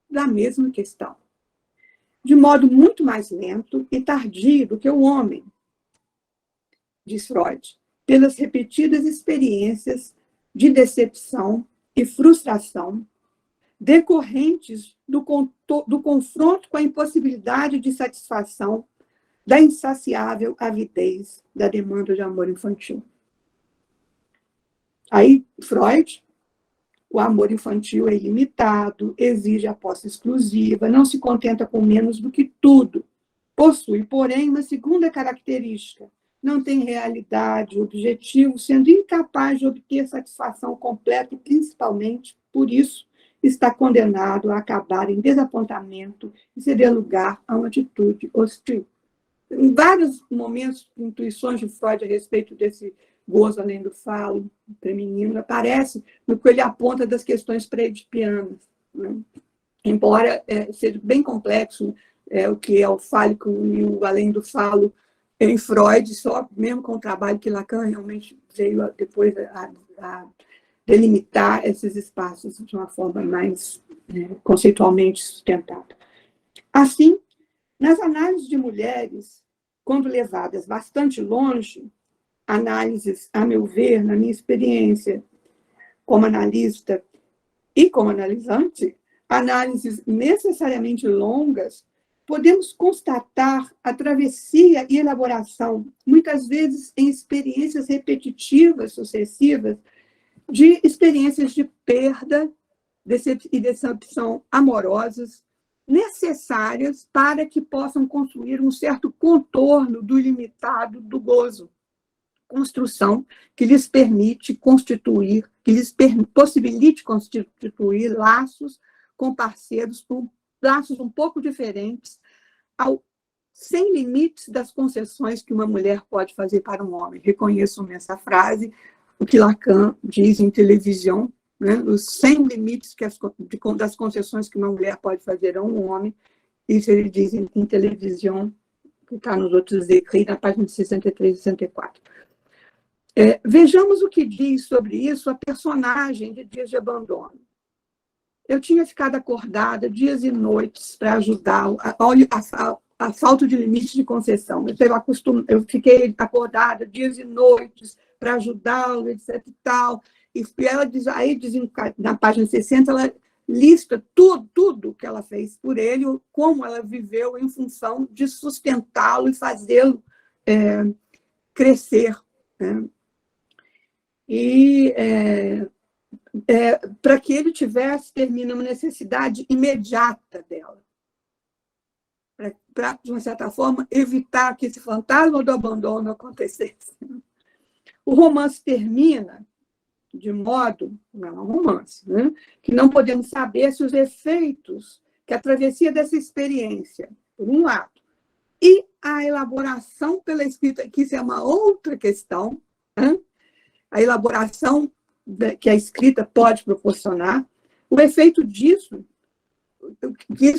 da mesma questão? De modo muito mais lento e tardio do que o homem, diz Freud, pelas repetidas experiências de decepção e frustração decorrentes do confronto com a impossibilidade de satisfação da insaciável avidez da demanda de amor infantil. Aí, Freud, o amor infantil é ilimitado, exige a posse exclusiva, não se contenta com menos do que tudo. Possui, porém, uma segunda característica. Não tem realidade, objetivo, sendo incapaz de obter satisfação completa e, principalmente, por isso, está condenado a acabar em desapontamento e ceder lugar a uma atitude hostil. Em vários momentos, intuições de Freud a respeito desse gozo além do falo feminino aparece no que ele aponta das questões pré-edipianas. Né? Embora seja bem complexo o que é o fálico e o além do falo em Freud, só mesmo com o trabalho que Lacan realmente veio depois a delimitar esses espaços de uma forma mais conceitualmente sustentada. Assim, nas análises de mulheres, quando levadas bastante longe, análises, a meu ver, na minha experiência como analista e como analisante, análises necessariamente longas, podemos constatar a travessia e elaboração, muitas vezes em experiências repetitivas, sucessivas, de experiências de perda e decepção amorosas, necessárias para que possam construir um certo contorno do ilimitado do gozo. Construção que lhes permite constituir, que lhes possibilite constituir laços com parceiros traços um pouco diferentes ao sem limites das concessões que uma mulher pode fazer para um homem. Reconheço nessa frase o que Lacan diz em televisão, né? Os sem limites das concessões que uma mulher pode fazer a um homem. Isso ele diz em televisão, que está nos outros écrits, na página 63 e 64. Vejamos o que diz sobre isso a personagem de Dias de Abandono. Eu tinha ficado acordada dias e noites para ajudá-lo. Olha a falta de limite de concessão. Eu fiquei acordada dias e noites para ajudá-lo, etc. e tal. E ela diz, aí diz, na página 60, ela lista tudo que ela fez por ele, como ela viveu em função de sustentá-lo e fazê-lo crescer. Né? E para que ele termina uma necessidade imediata dela. Para, de uma certa forma, evitar que esse fantasma do abandono acontecesse. O romance termina de modo, não é um romance, né? Que não podemos saber se os efeitos que a travessia dessa experiência, por um lado, e a elaboração pela escrita, que isso é uma outra questão, né? A elaboração que a escrita pode proporcionar, o efeito disso,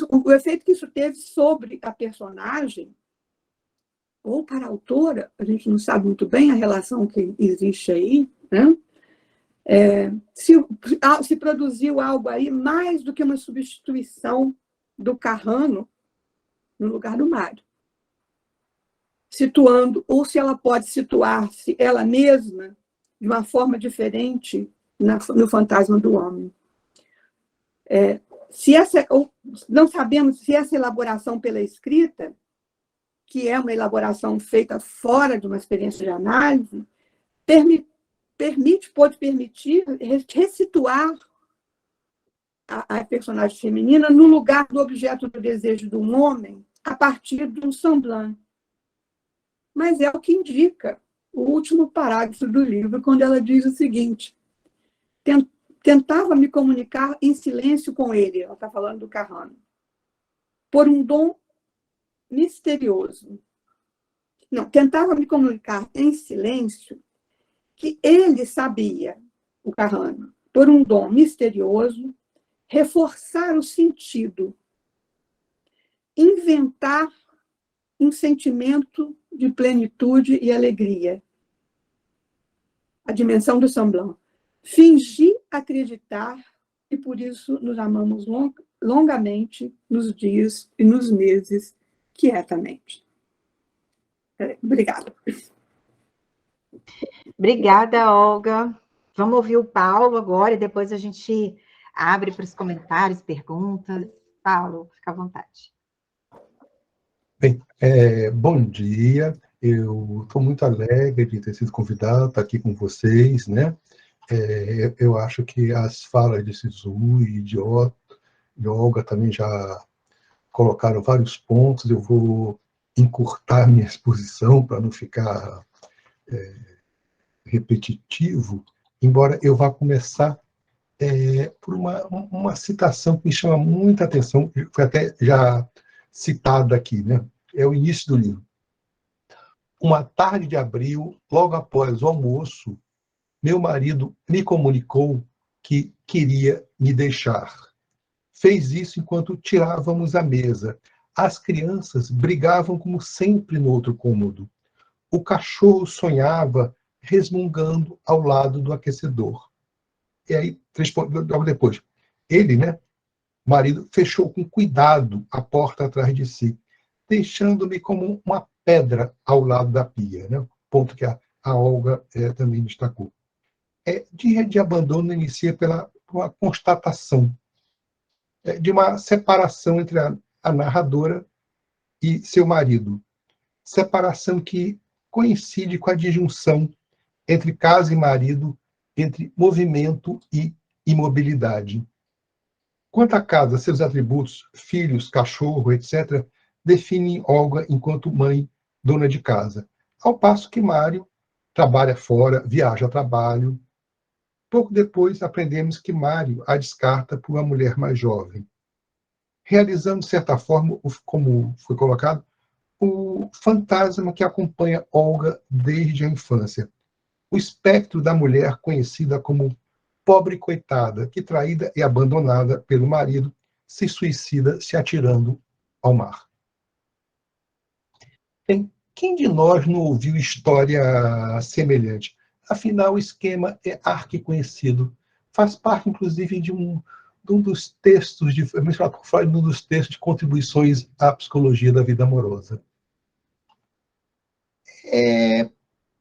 o efeito que isso teve sobre a personagem, ou para a autora, a gente não sabe muito bem a relação que existe aí, né? Se produziu algo aí mais do que uma substituição do Carrano no lugar do Mário. Situando, ou se ela pode situar-se ela mesma de uma forma diferente no fantasma do homem. Não sabemos se essa elaboração pela escrita, que é uma elaboração feita fora de uma experiência de análise, pode permitir ressituar a personagem feminina no lugar do objeto do desejo de um homem a partir de um semblant. Mas é o que indica o último parágrafo do livro, quando ela diz o seguinte: tentava me comunicar em silêncio com ele, ela está falando do Carrano, por um dom misterioso. Não, tentava me comunicar em silêncio que ele sabia, o Carrano, por um dom misterioso, reforçar o sentido, inventar um sentimento de plenitude e alegria. A dimensão do semblant. Fingir acreditar e por isso nos amamos longamente nos dias e nos meses quietamente. Obrigada. Obrigada, Olga. Vamos ouvir o Paulo agora e depois a gente abre para os comentários, perguntas. Paulo, fica à vontade. Bem, bom dia. Eu estou muito alegre de ter sido convidado a estar aqui com vocês, né? Eu acho que as falas de Sisu e de Olga também já colocaram vários pontos. Eu vou encurtar minha exposição para não ficar repetitivo, embora eu vá começar por uma citação que me chama muita atenção, foi até já citada aqui, né? É o início do livro. Uma tarde de abril, logo após o almoço, meu marido me comunicou que queria me deixar. Fez isso enquanto tirávamos a mesa. As crianças brigavam como sempre no outro cômodo. O cachorro sonhava resmungando ao lado do aquecedor. E aí, logo depois, ele, né, marido, fechou com cuidado a porta atrás de si, deixando-me como uma pedra ao lado da pia, né? Ponto que a Olga também destacou. Dia de Abandono inicia por uma constatação de uma separação entre a narradora e seu marido. Separação que coincide com a disjunção entre casa e marido, entre movimento e imobilidade. Quanto à casa, seus atributos, filhos, cachorro, etc., definem Olga enquanto mãe, dona de casa. Ao passo que Mário trabalha fora, viaja a trabalho. Pouco depois, aprendemos que Mário a descarta por uma mulher mais jovem. realizando, de certa forma, como foi colocado, o fantasma que acompanha Olga desde a infância. O espectro da mulher conhecida como pobre coitada, que, traída e abandonada pelo marido, se suicida se atirando ao mar. Quem de nós não ouviu história semelhante? Afinal, o esquema é arquiconhecido. Faz parte, inclusive, de um dos textos, mencionado por Freud, um dos textos de contribuições à psicologia da vida amorosa.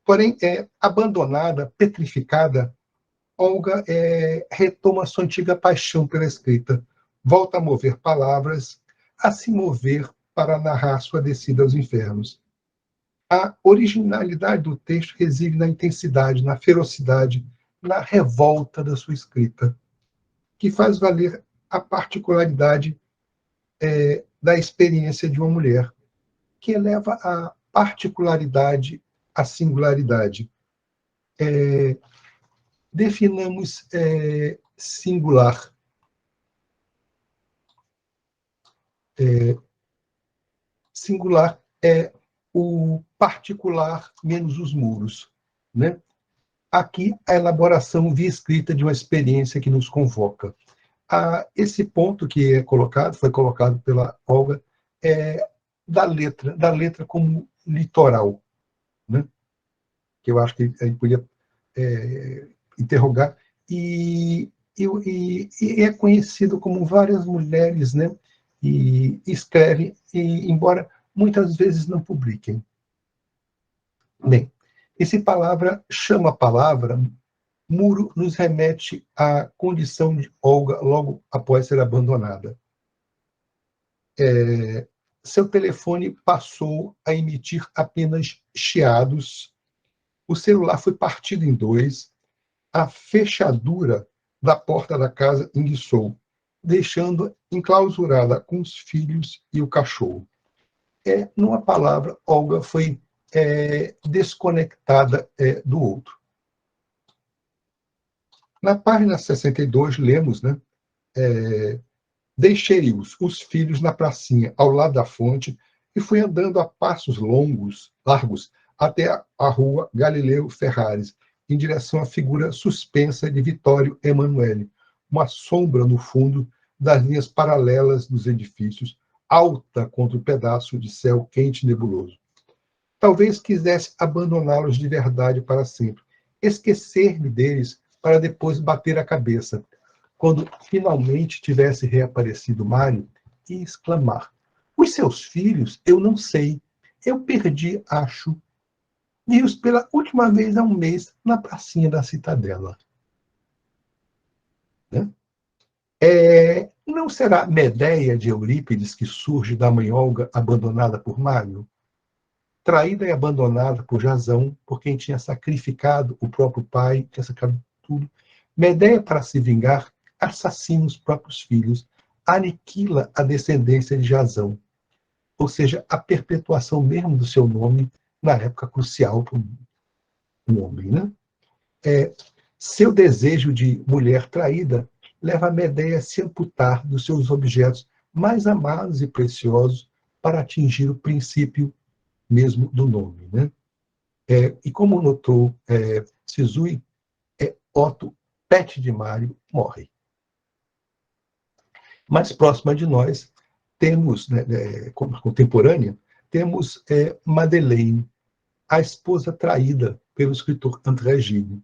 Porém, abandonada, petrificada, Olga retoma sua antiga paixão pela escrita, volta a mover palavras, a se mover para narrar sua descida aos infernos. A originalidade do texto reside na intensidade, na ferocidade, na revolta da sua escrita, que faz valer a particularidade da experiência de uma mulher, que eleva a particularidade à singularidade. Definamos singular. Singular é o particular menos os muros, né? Aqui, a elaboração via escrita de uma experiência que nos convoca. Esse ponto que foi colocado pela Olga, da letra como litoral, né? Que eu acho que a gente podia interrogar, e é conhecido como várias mulheres, né? E escrevem, embora muitas vezes não publiquem. Bem, essa palavra chama palavra, muro nos remete à condição de Olga logo após ser abandonada. Seu telefone passou a emitir apenas chiados, o celular foi partido em dois, a fechadura da porta da casa enguiçou, deixando enclausurada com os filhos e o cachorro. Numa palavra, Olga foi desconectada do outro. Na página 62, lemos, né? Deixei os filhos na pracinha, ao lado da fonte, e fui andando a passos largos, até a rua Galileu Ferraris, em direção à figura suspensa de Vittorio Emanuele, uma sombra no fundo das linhas paralelas dos edifícios, alta contra o pedaço de céu quente e nebuloso. Talvez quisesse abandoná-los de verdade para sempre, esquecer-me deles para depois bater a cabeça, quando finalmente tivesse reaparecido Mário, e exclamar: os seus filhos, eu não sei, eu perdi, acho. Vi-os pela última vez há um mês na pracinha da Citadela. Né? Não será Medeia de Eurípides que surge da mãe Olga abandonada por Mário? Traída e abandonada por Jasão, por quem tinha sacrificado o próprio pai, tinha sacrificado tudo. Medeia, para se vingar, assassina os próprios filhos, aniquila a descendência de Jasão, ou seja, a perpetuação mesmo do seu nome na época crucial para um homem. Né? Seu desejo de mulher traída leva a Medeia a se amputar dos seus objetos mais amados e preciosos para atingir o princípio mesmo do nome. Né? E como notou Sizui, Otto, pet de Mário, morre. Mais próxima de nós, temos, contemporânea, temos Madeleine, a esposa traída pelo escritor André Gide.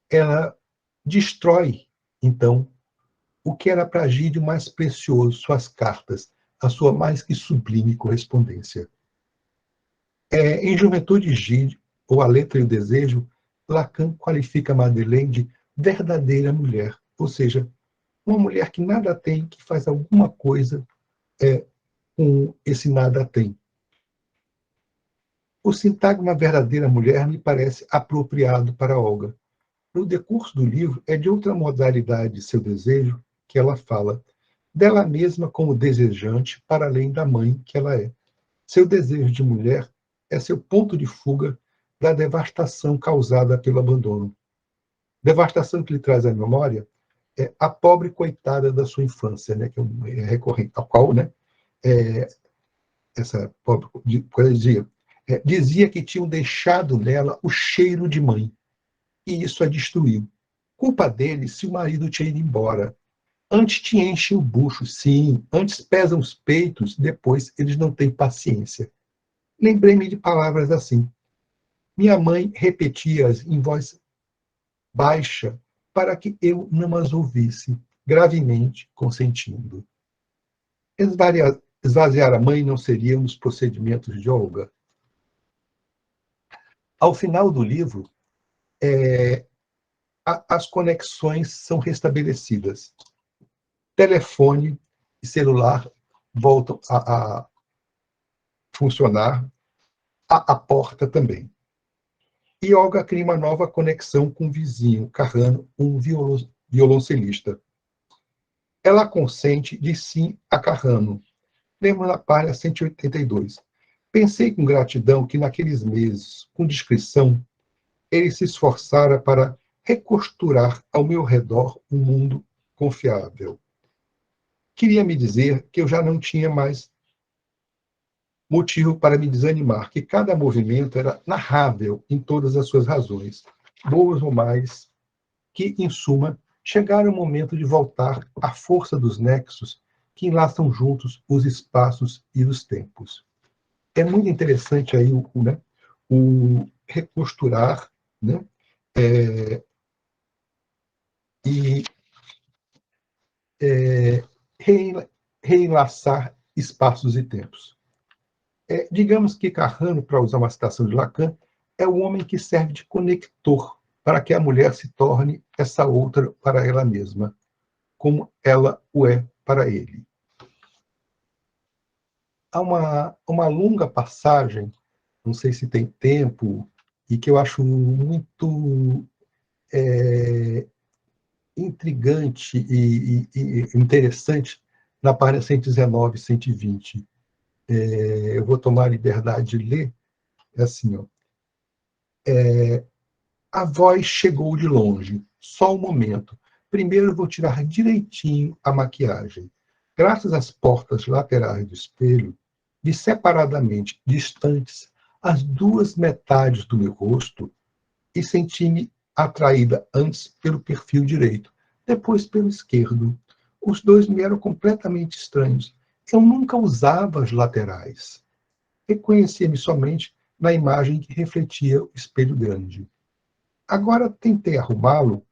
Ela destrói, então, o que era para Gide o mais precioso, suas cartas, a sua mais que sublime correspondência. Em Juventude Gide, ou A Letra e o Desejo, Lacan qualifica Madeleine de verdadeira mulher, ou seja, uma mulher que nada tem, que faz alguma coisa com esse nada tem. O sintagma verdadeira mulher me parece apropriado para Olga. No decurso do livro, é de outra modalidade seu desejo que ela fala, dela mesma como desejante, para além da mãe que ela é. Seu desejo de mulher é seu ponto de fuga da devastação causada pelo abandono. Devastação que lhe traz à memória a pobre coitada da sua infância, né, que é recorrente, a qual, né, essa pobre coisa dizia que tinham deixado nela o cheiro de mãe, e isso a destruiu. Culpa dele se o marido tinha ido embora. Antes te enchem o bucho, sim, antes pesam os peitos, depois eles não têm paciência. Lembrei-me de palavras assim. Minha mãe repetia-as em voz baixa para que eu não as ouvisse, gravemente consentindo. Esvaziar a mãe não seria um dos procedimentos de Olga. Ao final do livro, as conexões são restabelecidas. Telefone e celular voltam a funcionar, a porta também. E Olga cria uma nova conexão com o vizinho, Carrano, um violoncelista. Ela consente de sim a Carrano. Lembro na página 182. Pensei com gratidão que naqueles meses, com discrição, ele se esforçara para recosturar ao meu redor um mundo confiável. Queria me dizer que eu já não tinha mais motivo para me desanimar, que cada movimento era narrável em todas as suas razões, boas ou mais, que, em suma, chegara o momento de voltar à força dos nexos que enlaçam juntos os espaços e os tempos. É muito interessante aí o recosturar, né? E reenlaçar espaços e tempos. Digamos que Carrano, para usar uma citação de Lacan, é o homem que serve de conector para que a mulher se torne essa outra para ela mesma, como ela o é para ele. Há uma longa passagem, não sei se tem tempo, e que eu acho muito intrigante e interessante na página 119 e 120. Eu vou tomar a liberdade de ler. É assim, ó. A voz chegou de longe, só um momento. Primeiro eu vou tirar direitinho a maquiagem. Graças às portas laterais do espelho, vi separadamente, distantes, as duas metades do meu rosto e senti-me atraída antes pelo perfil direito, depois pelo esquerdo. Os dois me eram completamente estranhos. Eu nunca usava as laterais. Reconhecia-me somente na imagem que refletia o espelho grande. Agora tentei arrumá-lo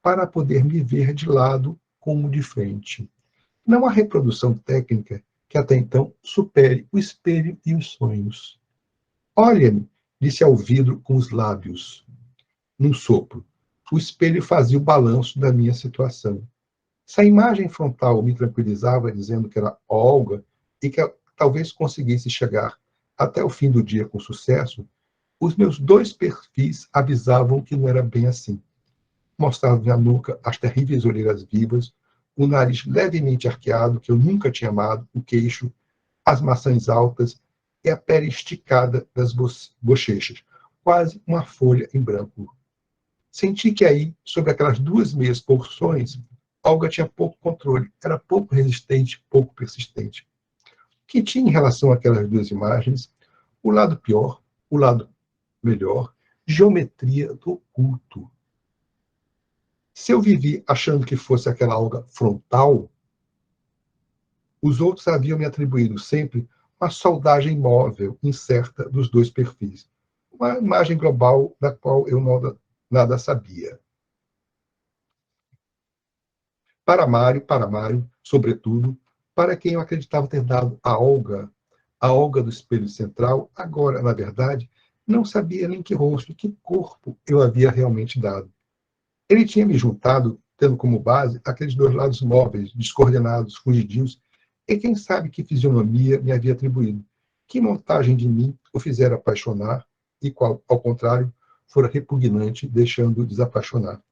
para poder me ver de lado como de frente. Não há reprodução técnica que até então supere o espelho e os sonhos. Olha-me, disse ao vidro com os lábios. Num sopro, o espelho fazia o balanço da minha situação. Se a imagem frontal me tranquilizava dizendo que era Olga e que talvez conseguisse chegar até o fim do dia com sucesso, os meus dois perfis avisavam que não era bem assim. Mostravam na nuca as terríveis olheiras vivas, o nariz levemente arqueado, que eu nunca tinha amado, o queixo, as maçãs altas e a pele esticada das bochechas, quase uma folha em branco. Senti que aí, sobre aquelas duas meias porções, Olga tinha pouco controle, era pouco resistente, pouco persistente. O que tinha em relação àquelas duas imagens? O lado pior, o lado melhor, geometria do oculto. Se eu vivi achando que fosse aquela Olga frontal, os outros haviam me atribuído sempre uma soldagem móvel, incerta dos dois perfis. Uma imagem global da qual eu nada sabia. Para Mário, sobretudo, para quem eu acreditava ter dado a Olga do espelho central, agora, na verdade, não sabia nem que rosto, que corpo eu havia realmente dado. Ele tinha me juntado, tendo como base aqueles dois lados móveis, descoordenados, fugidios, e quem sabe que fisionomia me havia atribuído. Que montagem de mim o fizera apaixonar e qual, ao contrário, fora repugnante, deixando-o desapaixonar.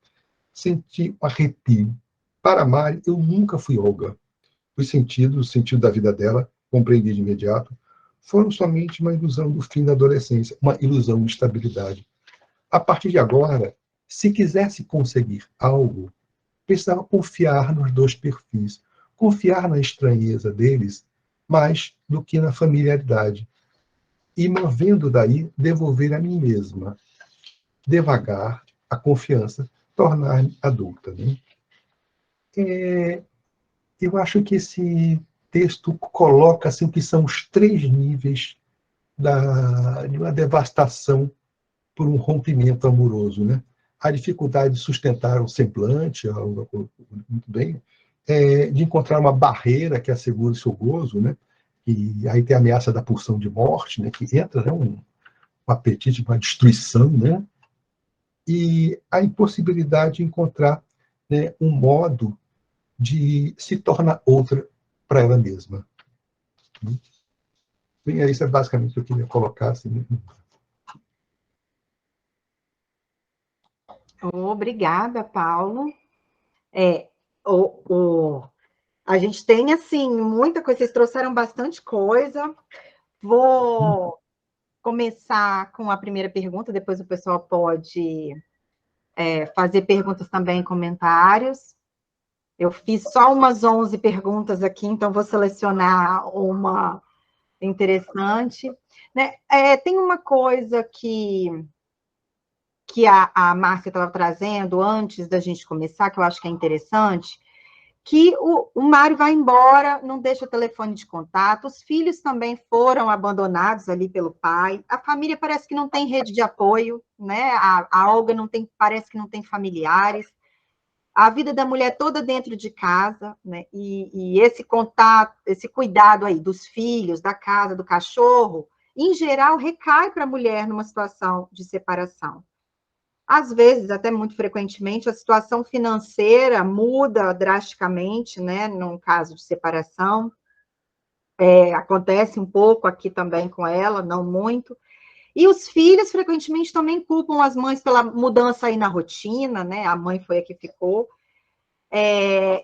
Senti um arrepio. Para Mari, eu nunca fui Olga. O sentido da vida dela, compreendi de imediato, foram somente uma ilusão do fim da adolescência, uma ilusão de estabilidade. A partir de agora, se quisesse conseguir algo, precisava confiar nos dois perfis, confiar na estranheza deles mais do que na familiaridade. E, movendo daí, devolver a mim mesma, devagar, a confiança, tornar-me adulta. Né? Eu acho que esse texto coloca assim, o que são os 3 níveis de uma devastação por um rompimento amoroso. Né? A dificuldade de sustentar o semblante, muito bem, de encontrar uma barreira que assegure o seu gozo, né? E aí tem a ameaça da pulsão de morte, né? Que entra, né? um apetite para destruição, né? E a impossibilidade de encontrar, né, um modo de se tornar outra para ela mesma. Bem, isso é basicamente o que eu queria colocar. Assim. Obrigada, Paulo. A gente tem, assim, muita coisa, vocês trouxeram bastante coisa. Vou começar com a primeira pergunta, depois o pessoal pode fazer perguntas também em comentários. Eu fiz só umas 11 perguntas aqui, então vou selecionar uma interessante. Né? Tem uma coisa que a Márcia estava trazendo antes da gente começar, que eu acho que é interessante, que o Mário vai embora, não deixa o telefone de contato, os filhos também foram abandonados ali pelo pai, a família parece que não tem rede de apoio, né? A Olga parece que não tem familiares, a vida da mulher toda dentro de casa, né? E esse contato, esse cuidado aí dos filhos, da casa, do cachorro, em geral, recai para a mulher numa situação de separação. Às vezes, até muito frequentemente, a situação financeira muda drasticamente, né, num caso de separação. Acontece um pouco aqui também com ela, não muito. E os filhos, frequentemente, também culpam as mães pela mudança aí na rotina, né? A mãe foi a que ficou.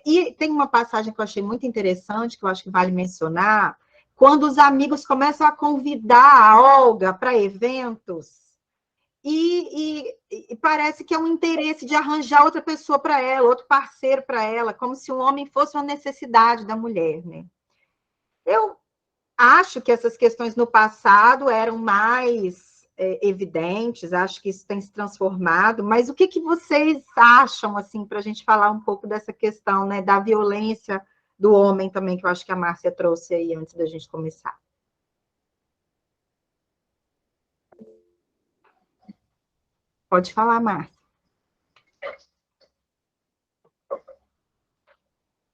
E tem uma passagem que eu achei muito interessante, que eu acho que vale mencionar, quando os amigos começam a convidar a Olga para eventos, e parece que é um interesse de arranjar outra pessoa para ela, outro parceiro para ela, como se um homem fosse uma necessidade da mulher, né? Eu acho que essas questões no passado eram mais evidentes, acho que isso tem se transformado, mas o que vocês acham, assim, para a gente falar um pouco dessa questão, né, da violência do homem também, que eu acho que a Márcia trouxe aí antes da gente começar? Pode falar, Márcia.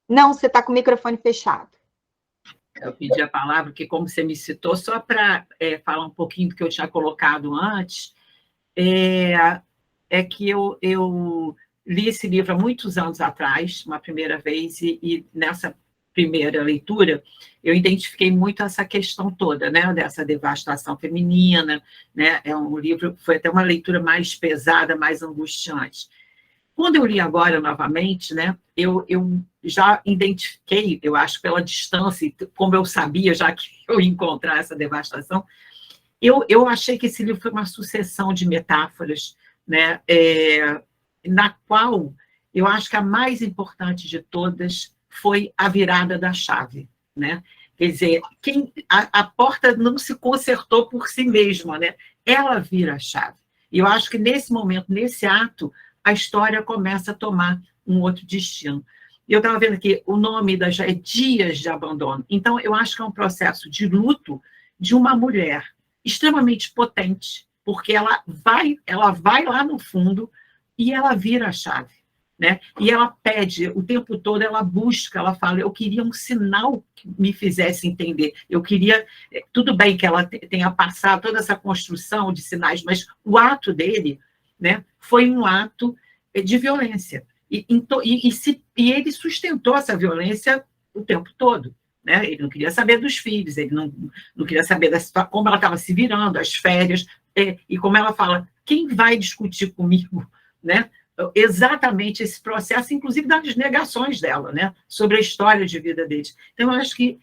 Não, você está com o microfone fechado. Eu pedi a palavra, porque como você me citou, só para falar um pouquinho do que eu tinha colocado antes, que eu li esse livro há muitos anos atrás, uma primeira vez, e nessa primeira leitura, eu identifiquei muito essa questão toda, né, dessa devastação feminina, né, um livro, foi até uma leitura mais pesada, mais angustiante. Quando eu li agora novamente, né, eu já identifiquei, eu acho, pela distância, como eu sabia já que eu ia encontrar essa devastação, eu achei que esse livro foi uma sucessão de metáforas, né, na qual eu acho que a mais importante de todas foi a virada da chave, né? Quer dizer, a porta não se consertou por si mesma, né? Ela vira a chave. E eu acho que nesse momento, nesse ato, a história começa a tomar um outro destino. E eu estava vendo aqui, o nome já é Dias de Abandono. Então, eu acho que é um processo de luto de uma mulher extremamente potente, porque ela vai lá no fundo e ela vira a chave. Né? E ela pede, o tempo todo ela busca, ela fala, eu queria um sinal que me fizesse entender, eu queria, tudo bem que ela tenha passado toda essa construção de sinais, mas o ato dele, né, foi um ato de violência, e ele sustentou essa violência o tempo todo, né? Ele não queria saber dos filhos, ele não queria saber da situação, como ela estava se virando, as férias, e como ela fala, quem vai discutir comigo, né? Exatamente esse processo, inclusive das negações dela, né, sobre a história de vida deles. Então, eu acho que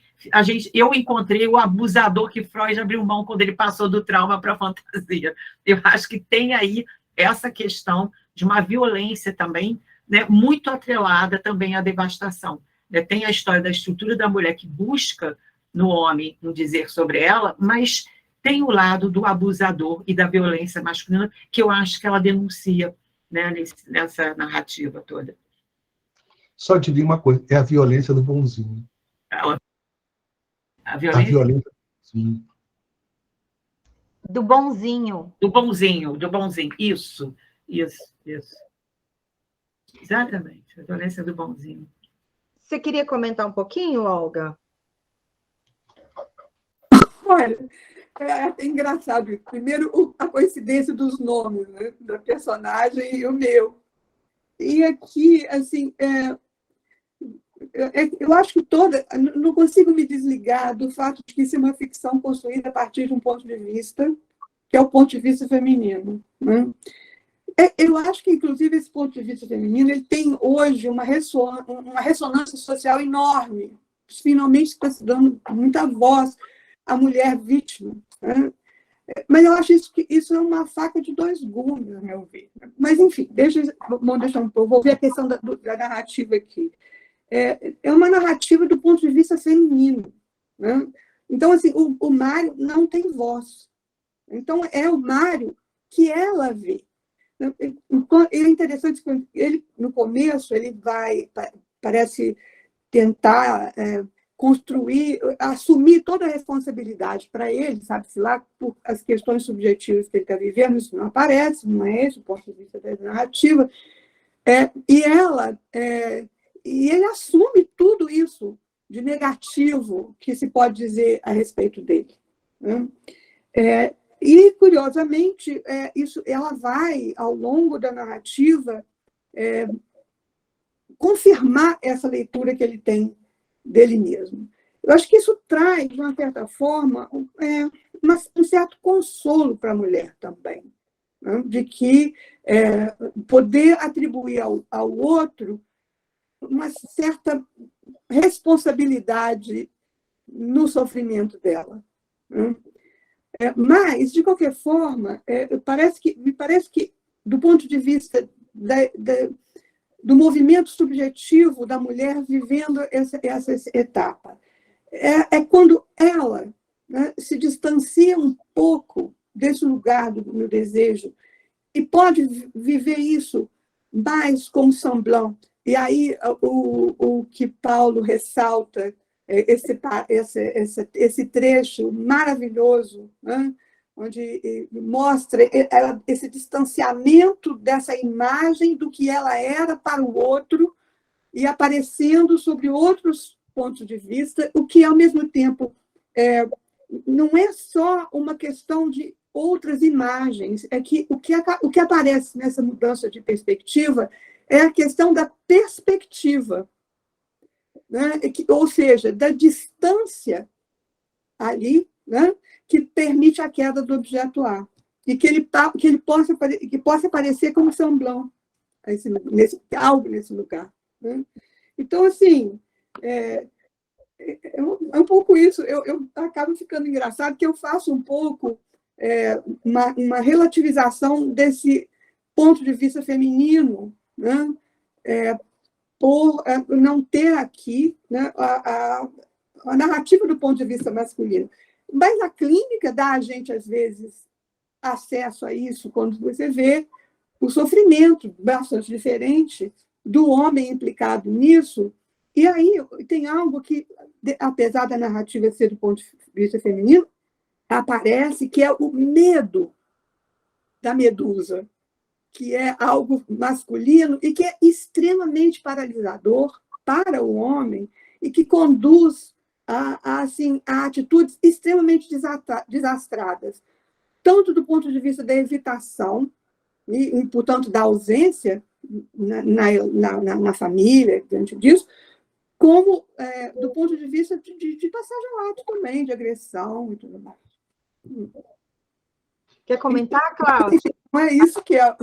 eu encontrei o abusador que Freud abriu mão quando ele passou do trauma para a fantasia. Eu acho que tem aí essa questão de uma violência também, né, muito atrelada também à devastação. Né? Tem a história da estrutura da mulher que busca no homem um dizer sobre ela, mas tem o lado do abusador e da violência masculina, que eu acho que ela denuncia, né, nessa narrativa toda. Só te digo uma coisa, é a violência do bonzinho. A A violência violência do bonzinho. Do bonzinho. do bonzinho, isso. Exatamente, a violência do bonzinho. Você queria comentar um pouquinho, Olga? Olha, é até engraçado. Primeiro, a coincidência dos nomes, né, da personagem e o meu. E aqui, assim, eu acho que não consigo me desligar do fato de que isso é uma ficção construída a partir de um ponto de vista, que é o ponto de vista feminino. Né? Eu acho que, inclusive, esse ponto de vista feminino ele tem hoje uma ressonância social enorme. Finalmente está se dando muita voz à mulher vítima. Né? Mas eu acho que isso é uma faca de dois gumes, a meu ver. Mas, enfim, vamos deixar um pouco. Vou ver a questão da narrativa aqui. É uma narrativa do ponto de vista feminino. Né? Então, assim, o Mário não tem voz. Então, é o Mário que ela vê. É interessante que ele, no começo, ele parece tentar construir, assumir toda a responsabilidade para ele, sabe-se lá, por as questões subjetivas que ele está vivendo, isso não aparece, não é esse o ponto de vista da narrativa. E ele assume tudo isso de negativo que se pode dizer a respeito dele. Né? E, curiosamente, ela vai, ao longo da narrativa, confirmar essa leitura que ele tem dele mesmo. Eu acho que isso traz, de uma certa forma, um certo consolo para a mulher também, né? De que poder atribuir ao outro uma certa responsabilidade no sofrimento dela. Né? Mas, de qualquer forma, me parece que, do ponto de vista do movimento subjetivo da mulher vivendo essa etapa, é quando ela, né, se distancia um pouco desse lugar do meu desejo e pode viver isso mais como semblant. E aí o que Paulo ressalta, esse trecho maravilhoso, né, onde mostra esse distanciamento dessa imagem do que ela era para o outro e aparecendo sobre outros pontos de vista, o que, ao mesmo tempo, não é só uma questão de outras imagens, é que o que aparece nessa mudança de perspectiva é a questão da perspectiva, né? Ou seja, da distância ali, né? Que permite a queda do objeto A, e que ele possa aparecer como semblant, algo nesse lugar. Né? Então, assim, é um pouco isso. Eu acabo ficando engraçado que eu faço um pouco uma relativização desse ponto de vista feminino, né? Por não ter aqui, né, a narrativa do ponto de vista masculino. Mas a clínica dá a gente, às vezes, acesso a isso quando você vê o sofrimento bastante diferente do homem implicado nisso. E aí tem algo que, apesar da narrativa ser do ponto de vista feminino, aparece, que é o medo da medusa, que é algo masculino e que é extremamente paralisador para o homem e que conduz a atitudes extremamente desastradas, tanto do ponto de vista da evitação e portanto, da ausência na família, diante disso, como do ponto de vista de passagem ao ato também, de agressão e tudo mais. Quer comentar, Cláudia? Não é isso que é.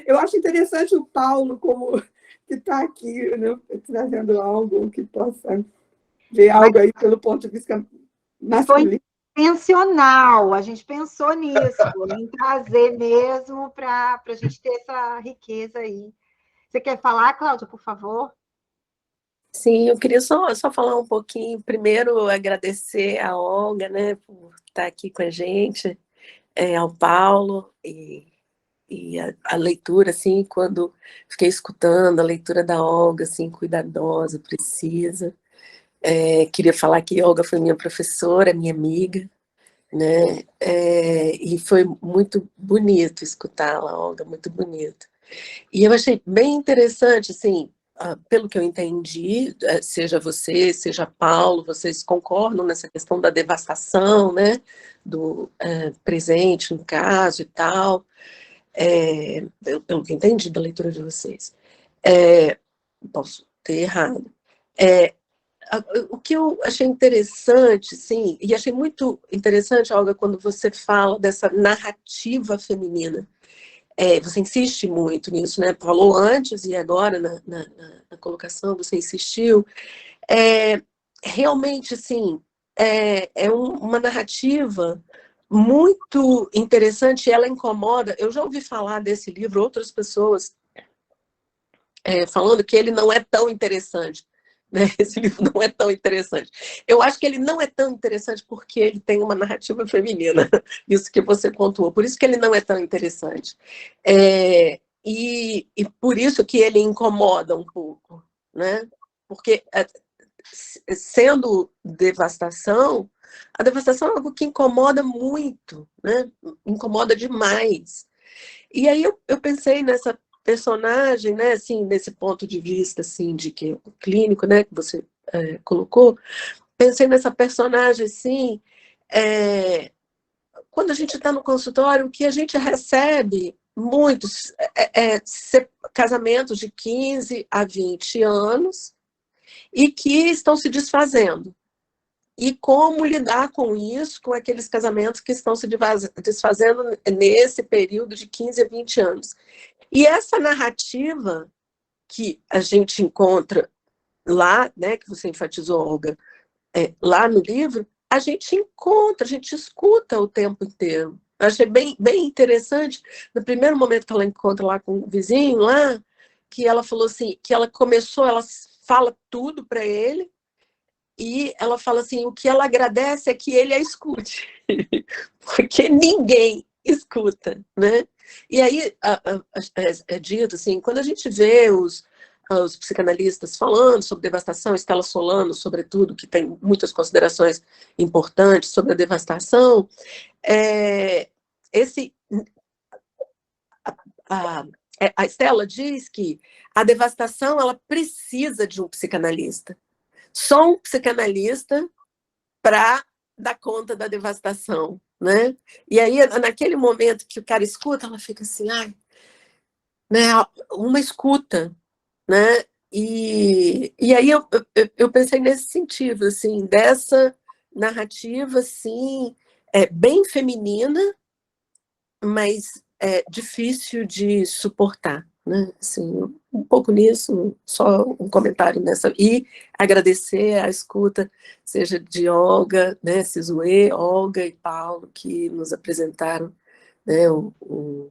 Eu acho interessante o Paulo como que está aqui, né, trazendo algo que possa ver algo aí pelo ponto de vista masculino. Foi intencional, a gente pensou nisso, em trazer mesmo para a gente ter essa riqueza aí. Você quer falar, Cláudia, por favor? Sim, eu queria só falar um pouquinho. Primeiro, agradecer a Olga, né, por estar aqui com a gente, ao Paulo, e a leitura, assim, quando fiquei escutando a leitura da Olga, assim, cuidadosa, precisa. Queria falar que a Olga foi minha professora, minha amiga, né, e foi muito bonito escutá-la, Olga, muito bonito. E eu achei bem interessante, assim, pelo que eu entendi, seja você, seja Paulo, vocês concordam nessa questão da devastação, né, do presente, no caso, e tal, pelo que eu entendi da leitura de vocês. Posso ter errado. O que eu achei interessante, sim, e achei muito interessante, Olga, quando você fala dessa narrativa feminina. Você insiste muito nisso, né? Falou antes e agora na colocação você insistiu. Realmente, assim, uma narrativa muito interessante, ela incomoda. Eu já ouvi falar desse livro, outras pessoas falando que ele não é tão interessante. Né? Esse livro não é tão interessante. Eu acho que ele não é tão interessante porque ele tem uma narrativa feminina, isso que você pontuou, por isso que ele não é tão interessante. E por isso que ele incomoda um pouco, né? Porque sendo devastação, a devastação é algo que incomoda muito, né? Incomoda demais. E aí eu pensei nessa personagem, né, assim, nesse ponto de vista, assim, de que o clínico, né, que você colocou, pensei nessa personagem, assim, quando a gente está no consultório, o que a gente recebe muitos casamentos de 15 a 20 anos e que estão se desfazendo. E como lidar com isso, com aqueles casamentos que estão se desfazendo nesse período de 15 a 20 anos. E essa narrativa que a gente encontra lá, né, que você enfatizou, Olga, lá no livro, a gente encontra, a gente escuta o tempo inteiro. Eu achei bem interessante, no primeiro momento que ela encontra lá com o vizinho, lá, que ela falou assim, que ela fala tudo para ele, e ela fala assim, o que ela agradece é que ele a escute, porque ninguém escuta, né? E aí é dito assim, quando a gente vê os psicanalistas falando sobre devastação, Stella Solano, sobretudo, que tem muitas considerações importantes sobre a devastação, a Stella diz que a devastação ela precisa de um psicanalista. Só um psicanalista para dar conta da devastação, né? E aí, naquele momento que o cara escuta, ela fica assim, né? Uma escuta, né? E aí eu pensei nesse sentido, assim, dessa narrativa, assim, bem feminina, mas difícil de suportar, né? Assim, um pouco nisso, só um comentário nessa. E agradecer a escuta, seja de Olga, né, Sizue, Olga e Paulo, que nos apresentaram, né, o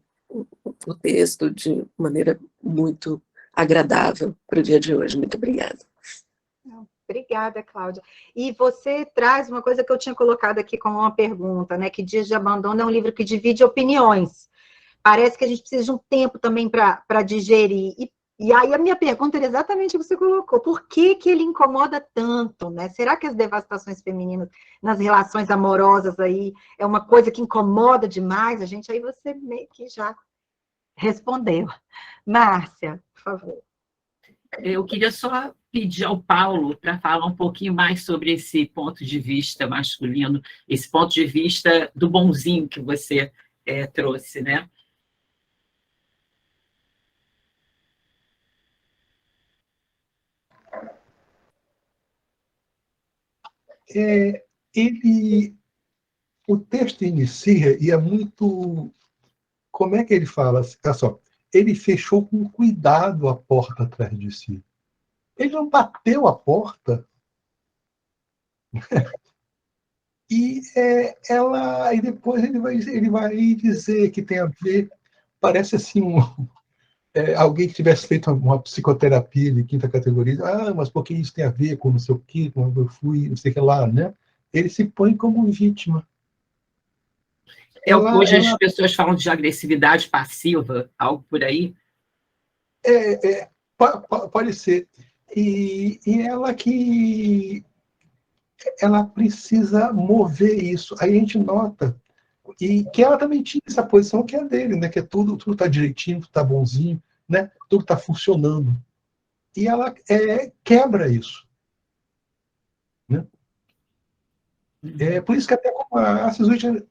texto de maneira muito agradável para o dia de hoje. Muito obrigada. Obrigada, Cláudia. E você traz uma coisa que eu tinha colocado aqui como uma pergunta, né? Que Dias de Abandono é um livro que divide opiniões. Parece que a gente precisa de um tempo também para digerir. E aí a minha pergunta era exatamente o que você colocou. Por que ele incomoda tanto, né? Será que as devastações femininas nas relações amorosas aí é uma coisa que incomoda demais a gente? Aí você meio que já respondeu. Márcia, por favor. Eu queria só pedir ao Paulo para falar um pouquinho mais sobre esse ponto de vista masculino, esse ponto de vista do bonzinho que você trouxe, né? O texto inicia e é muito... Como é que ele fala? Olha só, ele fechou com cuidado a porta atrás de si. Ele não bateu a porta. E e depois ele vai dizer que tem a ver, parece assim, alguém que tivesse feito uma psicoterapia de quinta categoria, mas por que isso tem a ver com não sei o quê, como eu fui, não sei o que lá, né? Ele se põe como vítima. Hoje as pessoas falam de agressividade passiva, algo por aí? Pode ser. E ela precisa mover isso. Aí a gente nota e que ela também tinha essa posição que é dele, né? Que é tudo está direitinho, tudo está bonzinho, né? Tudo está funcionando. E ela quebra isso. Né? É por isso que até como a Suzy tinha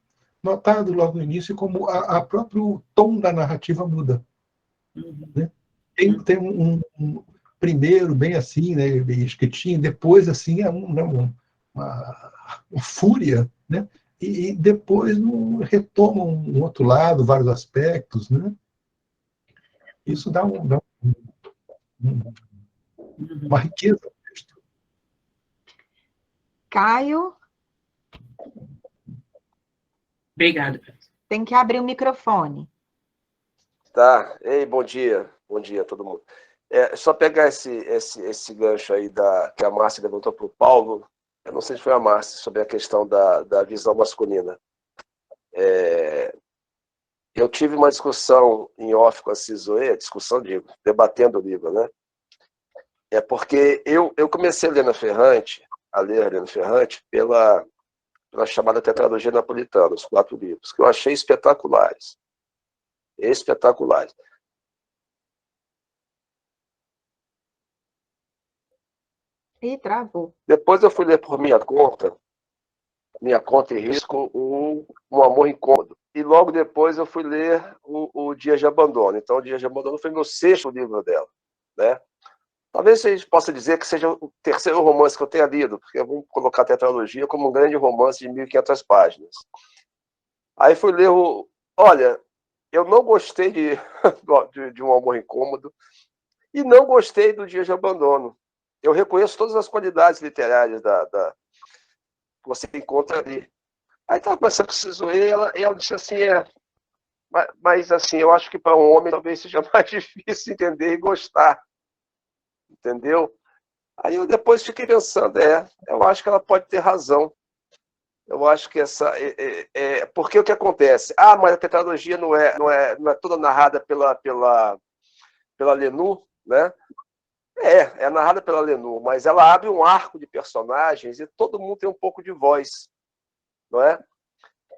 notado logo no início, como a próprio tom da narrativa muda. Né? Tem um primeiro bem assim, né, bem escritinho, depois assim uma fúria, né? E depois retoma um outro lado, vários aspectos, né? Isso dá uma riqueza ao texto. Caio? Obrigada. Tem que abrir o microfone. Tá. Ei, bom dia. Bom dia a todo mundo. Só pegar esse gancho aí que a Márcia levantou para o Paulo, eu não sei se foi a Márcia, sobre a questão da visão masculina. Eu tive uma discussão em off com a Cisoê, debatendo o livro, né? Porque eu comecei a ler a Helena Ferrante pela chamada Tetralogia Napolitana, os 4 livros, que eu achei espetaculares. Espetaculares. Ih, travou. Depois eu fui ler por minha conta e risco, um Amor Incômodo. E logo depois eu fui ler o Dias de Abandono. Então, o Dias de Abandono foi meu 6º livro dela. Né? Talvez a gente possa dizer que seja o 3º romance que eu tenha lido, porque vamos colocar a tetralogia como um grande romance de 1.500 páginas. Aí fui ler Olha, eu não gostei de Um Amor Incômodo e não gostei do Dias de Abandono. Eu reconheço todas as qualidades literárias que você encontra ali. Aí estava pensando que Cisoê, ela disse assim, mas assim, eu acho que para um homem talvez seja mais difícil entender e gostar. Entendeu? Aí eu depois fiquei pensando, eu acho que ela pode ter razão. Eu acho que porque o que acontece? Mas a tetralogia não é toda narrada pela Lenu, né? É narrada pela Lenu, mas ela abre um arco de personagens e todo mundo tem um pouco de voz, não é?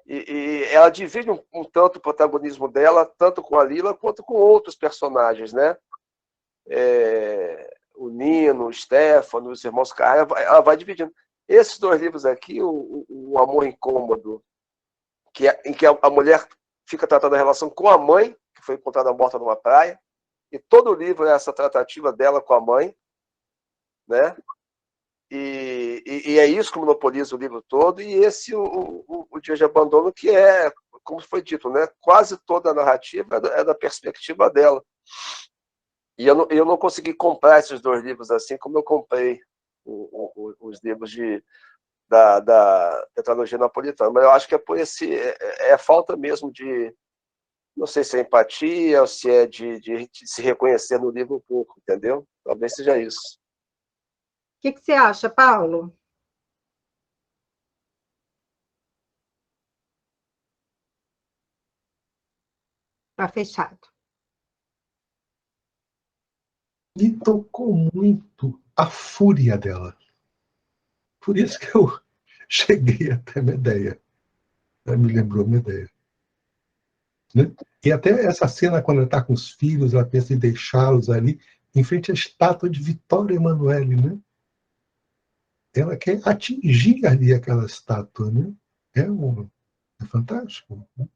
E ela divide um tanto o protagonismo dela, tanto com a Lila quanto com outros personagens, né? O Nino, o Stefano, os irmãos Carrara, ela vai dividindo. Esses 2 livros aqui, o Amor Incômodo, em que a mulher fica tratando a relação com a mãe, que foi encontrada morta numa praia, e todo o livro é essa tratativa dela com a mãe, né? E é isso que monopoliza o livro todo, e o Dia de Abandono, que como foi dito, né? Quase toda a narrativa é da perspectiva dela. E eu não consegui comprar esses 2 livros assim como eu comprei os livros da tetralogia napolitana. Mas eu acho que é por falta mesmo de, não sei se é empatia ou se é de se reconhecer no livro um pouco, entendeu? Talvez seja isso. O que você acha, Paulo? Está fechado. Me tocou muito a fúria dela. Por isso que eu cheguei até Medeia. Me lembrou Medeia. Né? E até essa cena, quando ela está com os filhos, ela pensa em deixá-los ali, em frente à estátua de Vittorio Emanuele, né? Ela quer atingir ali aquela estátua, né? É fantástico. Né?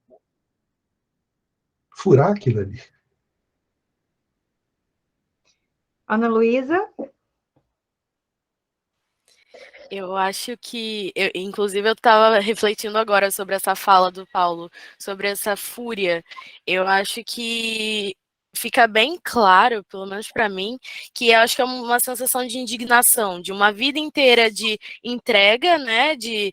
Furar aquilo ali. Ana Luísa? Eu acho que, inclusive, eu estava refletindo agora sobre essa fala do Paulo, sobre essa fúria. Eu acho que fica bem claro, pelo menos para mim, que eu acho que é uma sensação de indignação, de uma vida inteira de entrega, né, de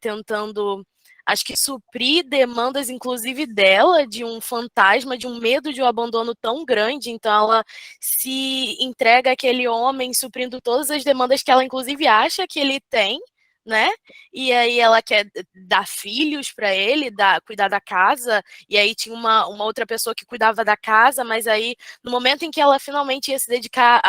tentando acho que suprir demandas, inclusive dela, de um fantasma, de um medo de um abandono tão grande. Então ela se entrega àquele homem suprindo todas as demandas que ela, inclusive, acha que ele tem, né? E aí ela quer dar filhos para ele, cuidar da casa, e aí tinha uma outra pessoa que cuidava da casa, mas aí no momento em que ela finalmente ia se dedicar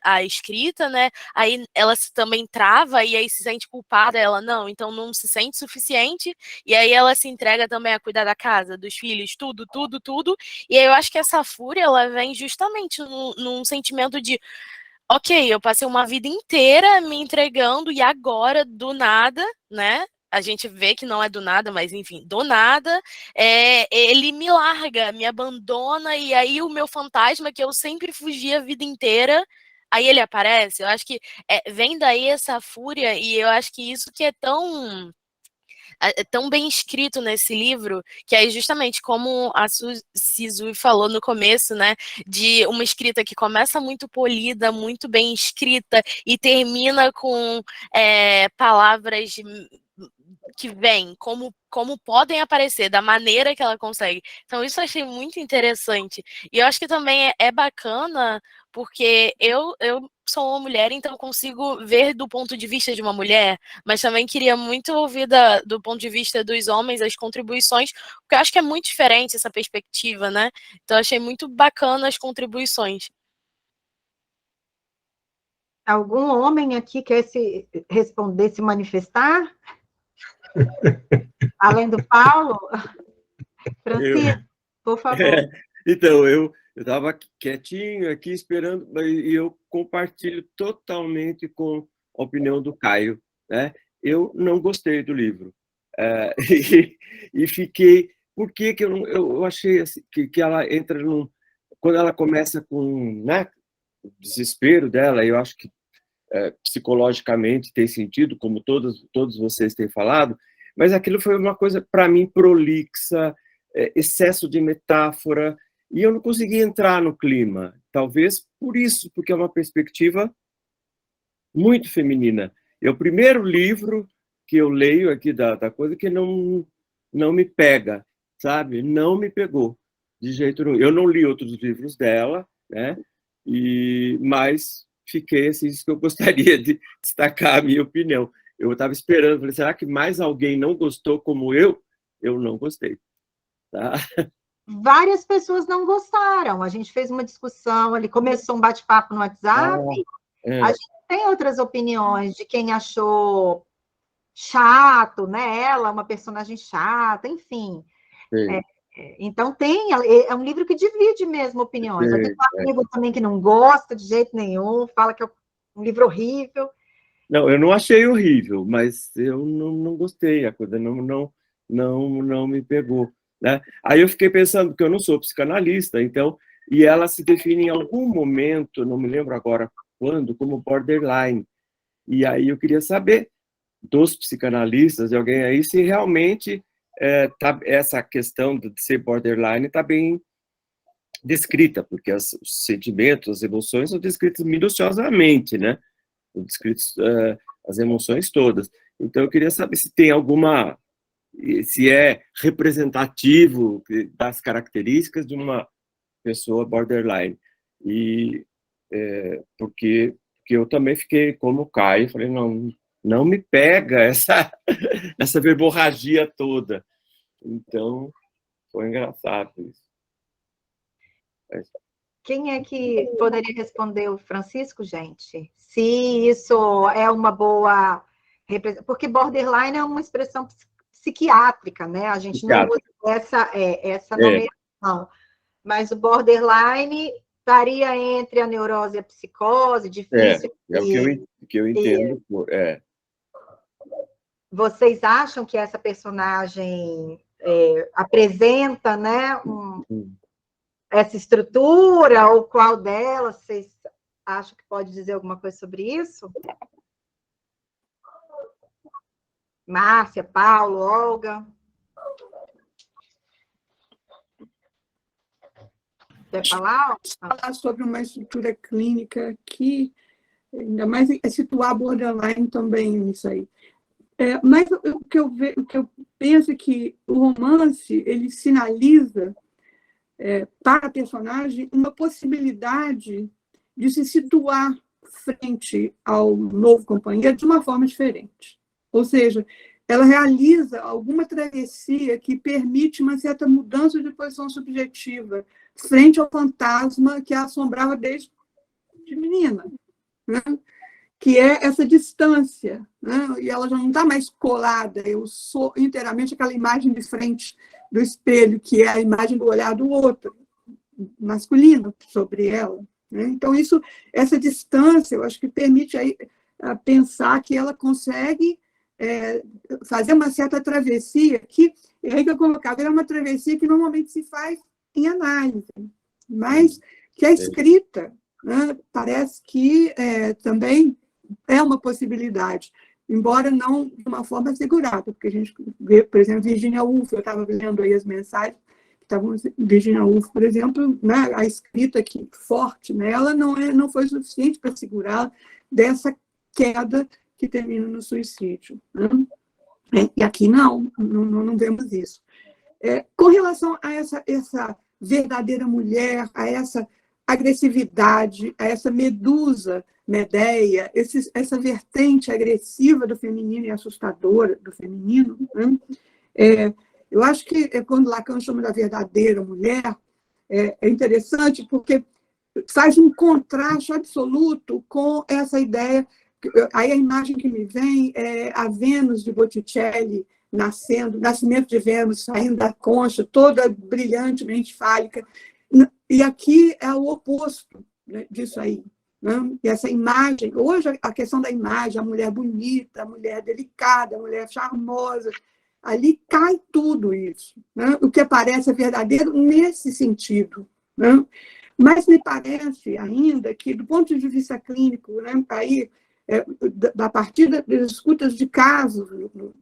à escrita, né? Aí ela também trava e aí se sente culpada, ela não, então não se sente suficiente, e aí ela se entrega também a cuidar da casa, dos filhos, tudo, tudo, tudo. E aí eu acho que essa fúria, ela vem justamente num sentimento de ok, eu passei uma vida inteira me entregando e agora, do nada, né? A gente vê que não é do nada, mas enfim, do nada, ele me larga, me abandona, e aí o meu fantasma, que eu sempre fugia a vida inteira, aí ele aparece. Eu acho que vem daí essa fúria, e eu acho que isso que é tão bem escrito nesse livro, que é justamente como a Sizui falou no começo, né, de uma escrita que começa muito polida, muito bem escrita e termina com palavras que vêm, como podem aparecer, da maneira que ela consegue. Então isso eu achei muito interessante. E eu acho que também é bacana, porque eu sou uma mulher, então consigo ver do ponto de vista de uma mulher, mas também queria muito ouvir do ponto de vista dos homens as contribuições, porque eu acho que é muito diferente essa perspectiva, né? Então eu achei muito bacana as contribuições. Algum homem aqui quer se manifestar? Além do Paulo? Francisco, por favor. Então, eu estava quietinho aqui esperando, e eu compartilho totalmente com a opinião do Caio, né? Eu não gostei do livro. E fiquei... Por que eu achei assim, que ela entra num... Quando ela começa com, né, o desespero dela, eu acho que psicologicamente tem sentido, como todos vocês têm falado, mas aquilo foi uma coisa, para mim, prolixa, excesso de metáfora, e eu não consegui entrar no clima. Talvez por isso, porque é uma perspectiva muito feminina. É o primeiro livro que eu leio aqui da coisa que não me pega, sabe? Não me pegou, de jeito nenhum. Eu não li outros livros dela, né? Mas fiquei assim, isso que eu gostaria de destacar a minha opinião. Eu estava esperando, falei, será que mais alguém não gostou como eu? Eu não gostei. Tá? Várias pessoas não gostaram. A gente fez uma discussão ali, começou um bate-papo no WhatsApp. A gente tem outras opiniões de quem achou chato, né? Ela, uma personagem chata, enfim. Então, é um livro que divide mesmo opiniões. Eu tenho um amigo também que não gosta de jeito nenhum, fala que é um livro horrível. Não, eu não achei horrível, mas eu não gostei, a coisa não me pegou, né? Aí eu fiquei pensando, que eu não sou psicanalista, então, e ela se define em algum momento, não me lembro agora quando, como borderline. E aí eu queria saber dos psicanalistas, de alguém aí, se realmente essa questão de ser borderline está bem descrita, porque os sentimentos, as emoções são descritas minuciosamente, né? São descritos as emoções todas. Então, eu queria saber se tem alguma... se é representativo das características de uma pessoa borderline. E porque eu também fiquei como o Caio, falei, não me pega essa verborragia toda. Então, foi engraçado isso. Quem é que poderia responder o Francisco, gente? Se isso é uma boa... Porque borderline é uma expressão psiquiátrica, né? A gente não usa essa nomeação. Mas o borderline estaria entre a neurose e a psicose, difícil. É o que eu entendo. Vocês acham que essa personagem apresenta, né, essa estrutura, ou qual delas vocês acham que pode dizer alguma coisa sobre isso? Márcia, Paulo, Olga? Quer falar? Falar sobre uma estrutura clínica que, ainda mais situar borderline também nisso aí. Mas o que eu penso é que o romance ele sinaliza para a personagem uma possibilidade de se situar frente ao novo companheiro de uma forma diferente. Ou seja, ela realiza alguma travessia que permite uma certa mudança de posição subjetiva frente ao fantasma que a assombrava desde menina, né? Que é essa distância, né? E ela já não está mais colada, eu sou inteiramente aquela imagem de frente do espelho, que é a imagem do olhar do outro, masculino, sobre ela. Né? Então, essa distância, eu acho que permite aí pensar que ela consegue fazer uma certa travessia, que é aí que eu colocava, era uma travessia que normalmente se faz em análise, mas que a escrita, né, parece que também é uma possibilidade, embora não de uma forma assegurada, porque a gente vê, por exemplo, Virginia Woolf, eu estava lendo aí as mensagens, Virginia Woolf, por exemplo, né, a escrita aqui forte nela não foi suficiente para segurá-la dessa queda que termina no suicídio. Né? E aqui não vemos isso. Com relação a essa verdadeira mulher, a essa agressividade, a essa Medeia, essa vertente agressiva do feminino e assustadora do feminino, né? Eu acho que quando Lacan chama da verdadeira mulher, é interessante porque faz um contraste absoluto com essa ideia. Aí a imagem que me vem é a Vênus de Botticelli nascendo, nascimento de Vênus, saindo da concha, toda brilhantemente fálica. E aqui é o oposto, né, disso aí. Né? E essa imagem, hoje a questão da imagem, a mulher bonita, a mulher delicada, a mulher charmosa, ali cai tudo isso. Né? O que aparece é verdadeiro nesse sentido. Né? Mas me parece ainda que, do ponto de vista clínico, né, aí, a partir das escutas de casos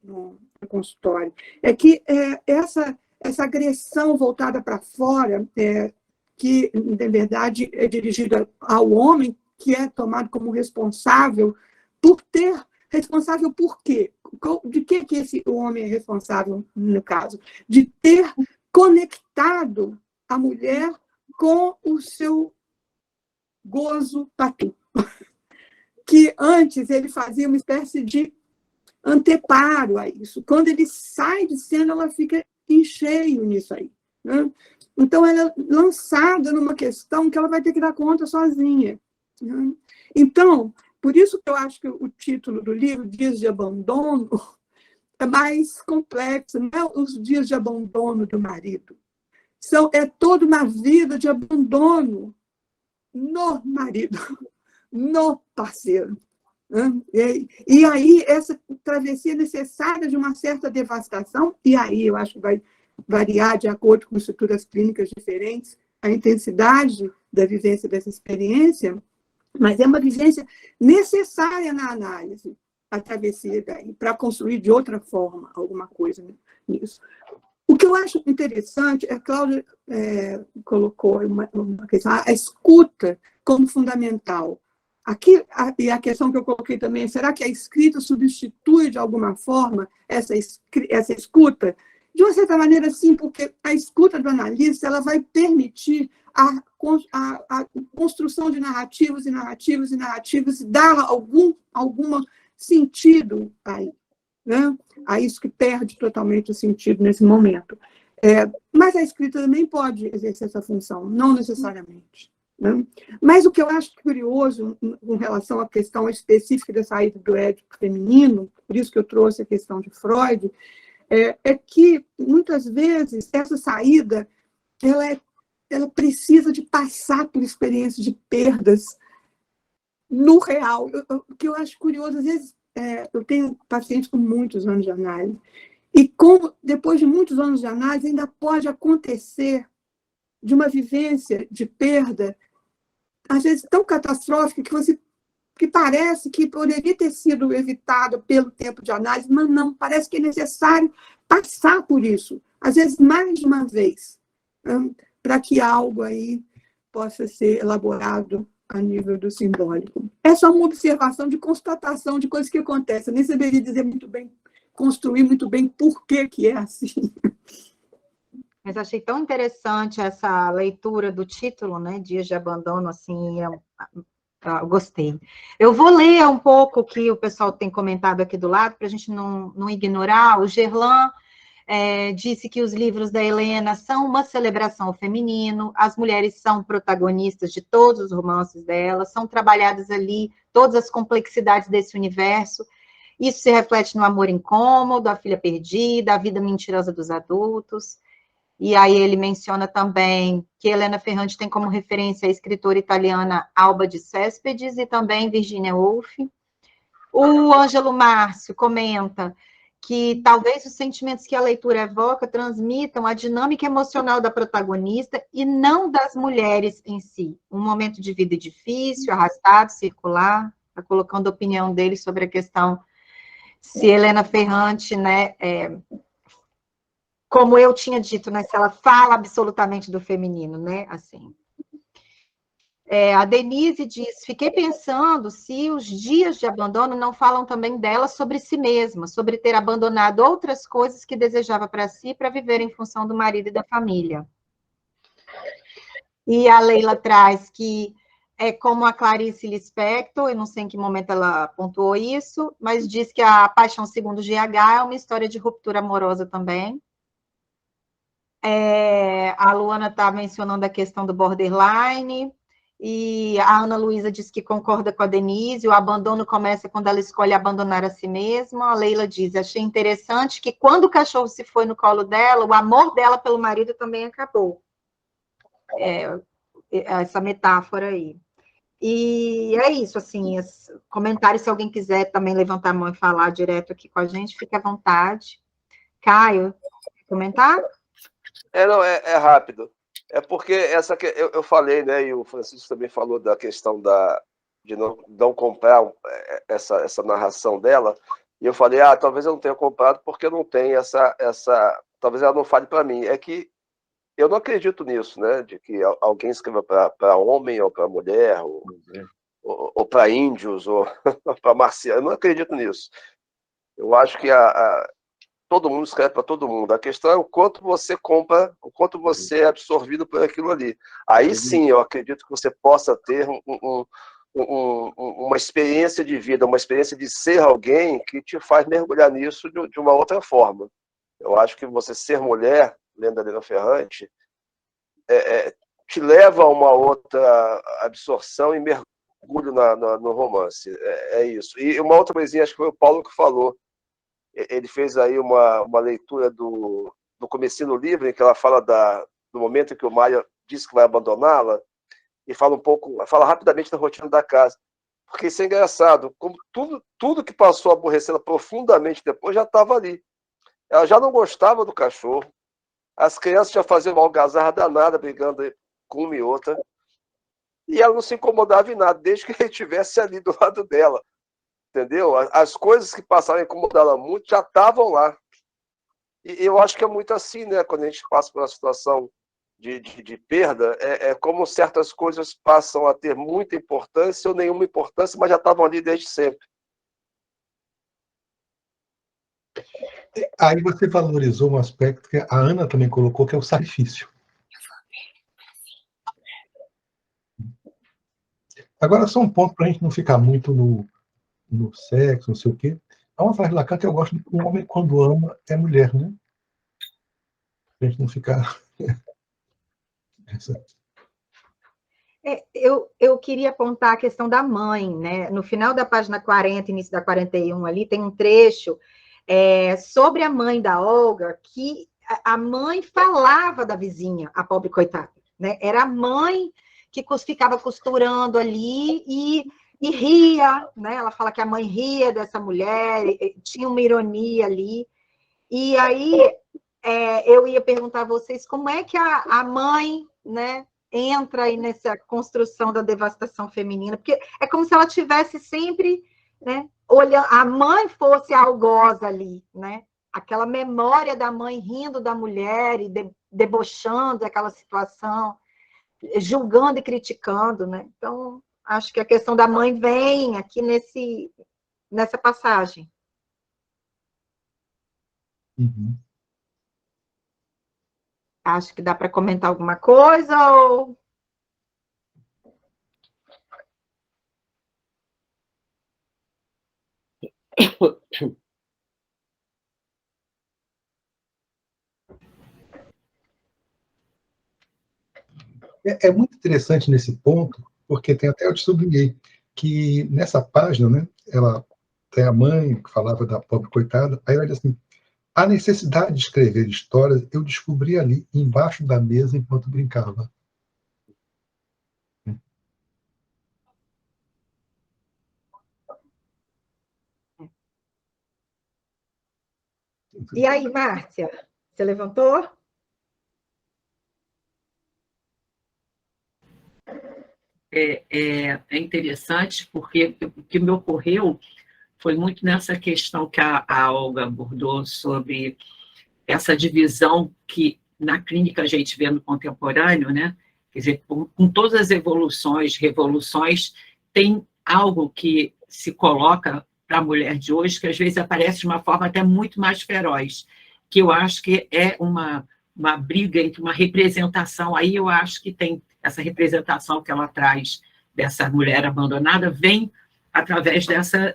no consultório, é que essa agressão voltada para fora, que, na verdade, é dirigida ao homem, que é tomado como responsável responsável por quê? De que esse homem é responsável, no caso? De ter conectado a mulher com o seu gozo patu. Que antes ele fazia uma espécie de anteparo a isso. Quando ele sai de cena, ela fica em cheio nisso aí. Né? Então, ela é lançada numa questão que ela vai ter que dar conta sozinha. Né? Então, por isso que eu acho que o título do livro, Dias de Abandono, é mais complexo. Não é os dias de abandono do marido. É toda uma vida de abandono no marido, no parceiro. E aí, essa travessia necessária de uma certa devastação, e aí eu acho que vai variar de acordo com estruturas clínicas diferentes, a intensidade da vivência dessa experiência, mas é uma vivência necessária na análise, a travessia daí, para construir de outra forma alguma coisa nisso. O que eu acho interessante, a Cláudia colocou uma questão, a escuta como fundamental. Aqui, e a questão que eu coloquei também, será que a escrita substitui de alguma forma essa escuta? De uma certa maneira, sim, porque a escuta do analista ela vai permitir a construção de narrativas e narrativas e narrativas e dar algum sentido aí, né? A isso que perde totalmente o sentido nesse momento. Mas a escrita também pode exercer essa função, não necessariamente. Né? Mas o que eu acho curioso em relação à questão específica da saída do Édipo feminino, por isso que eu trouxe a questão de Freud, é que, muitas vezes, essa saída ela precisa de passar por experiências de perdas no real. O que eu acho curioso, às vezes, eu tenho pacientes com muitos anos de análise, e como, depois de muitos anos de análise, ainda pode acontecer de uma vivência de perda, às vezes tão catastrófica, que parece que poderia ter sido evitada pelo tempo de análise, mas não, parece que é necessário passar por isso, às vezes mais de uma vez, para que algo aí possa ser elaborado a nível do simbólico. É só uma observação de constatação de coisas que acontecem. Eu nem saberia dizer muito bem construir muito bem por que é assim. Mas achei tão interessante essa leitura do título, né? Dias de Abandono, assim, eu gostei. Eu vou ler um pouco o que o pessoal tem comentado aqui do lado, para a gente não ignorar. O Gerlan disse que os livros da Helena são uma celebração ao feminino, as mulheres são protagonistas de todos os romances dela, são trabalhadas ali todas as complexidades desse universo. Isso se reflete no amor incômodo, a filha perdida, a vida mentirosa dos adultos. E aí ele menciona também que Helena Ferrante tem como referência a escritora italiana Alba de Céspedes e também Virginia Woolf. O Ângelo Márcio comenta que talvez os sentimentos que a leitura evoca transmitam a dinâmica emocional da protagonista e não das mulheres em si. Um momento de vida difícil, arrastado, circular. Está colocando a opinião dele sobre a questão se Helena Ferrante, né, como eu tinha dito, né, se ela fala absolutamente do feminino, né, assim. A Denise diz, fiquei pensando se os dias de abandono não falam também dela sobre si mesma, sobre ter abandonado outras coisas que desejava para si, para viver em função do marido e da família. E a Leila traz que é como a Clarice Lispector, eu não sei em que momento ela pontuou isso, mas diz que a Paixão Segundo GH é uma história de ruptura amorosa também. A Luana está mencionando a questão do borderline, e a Ana Luísa diz que concorda com a Denise, o abandono começa quando ela escolhe abandonar a si mesma. A Leila diz, achei interessante que quando o cachorro se foi no colo dela, o amor dela pelo marido também acabou. Essa metáfora aí. E é isso, assim, comentários, se alguém quiser também levantar a mão e falar direto aqui com a gente, fique à vontade. Caio, quer comentar? Não, é rápido. É porque eu falei, né, e o Francisco também falou da questão de não comprar essa narração dela, e eu falei, talvez eu não tenha comprado porque eu não tenho talvez ela não fale para mim. É que eu não acredito nisso, né, de que alguém escreva para homem ou para mulher, ou para índios, ou para marcianos. Eu não acredito nisso. Eu acho que todo mundo escreve para todo mundo. A questão é o quanto você compra, o quanto você é absorvido por aquilo ali. Aí sim, eu acredito que você possa ter uma experiência de vida, uma experiência de ser alguém que te faz mergulhar nisso de uma outra forma. Eu acho que você ser mulher, lendo a Helena Ferrante, te leva a uma outra absorção e mergulho no romance. É isso. E uma outra coisinha, acho que foi o Paulo que falou. Ele fez aí uma leitura do comecinho do livro, em que ela fala do momento em que o Maia diz que vai abandoná-la, e fala rapidamente da rotina da casa. Porque isso é engraçado, como tudo que passou aborrecendo profundamente depois já estava ali. Ela já não gostava do cachorro, as crianças já faziam uma algazarra danada, brigando com uma e outra, e ela não se incomodava em nada, desde que ele estivesse ali do lado dela. Entendeu? As coisas que passaram a incomodá-la muito já estavam lá. E eu acho que é muito assim, né? Quando a gente passa por uma situação de perda, é como certas coisas passam a ter muita importância ou nenhuma importância, mas já estavam ali desde sempre. Aí você valorizou um aspecto que a Ana também colocou, que é o sacrifício. Agora, só um ponto para a gente não ficar muito no sexo, não sei o quê. Há uma frase de Lacan que eu gosto de um homem, quando ama, é mulher, né? Para a gente não ficar... Eu queria apontar a questão da mãe, né? No final da página 40, início da 41, ali, tem um trecho sobre a mãe da Olga, que a mãe falava da vizinha, a pobre coitada, né? Era a mãe que ficava costurando ali e ria, né? Ela fala que a mãe ria dessa mulher, tinha uma ironia ali. E aí eu ia perguntar a vocês como é que a mãe, né, entra aí nessa construção da devastação feminina, porque é como se ela tivesse sempre, né, olhando, a mãe fosse a algoz ali, né? Aquela memória da mãe rindo da mulher e debochando daquela situação, julgando e criticando, né? Então, acho que a questão da mãe vem aqui nessa passagem. Uhum. Acho que dá para comentar alguma coisa ou... É muito interessante nesse ponto, porque tem até eu te sublinhei que nessa página, né, ela tem a mãe que falava da pobre coitada, aí ela diz assim: a necessidade de escrever histórias eu descobri ali, embaixo da mesa, enquanto brincava. E aí, Márcia, você levantou? É interessante, porque o que me ocorreu foi muito nessa questão que a Olga abordou sobre essa divisão que na clínica a gente vê no contemporâneo, né? Quer dizer, com todas as evoluções, revoluções, tem algo que se coloca para a mulher de hoje que às vezes aparece de uma forma até muito mais feroz, que eu acho que é uma briga entre uma representação, aí eu acho que tem essa representação que ela traz dessa mulher abandonada, vem através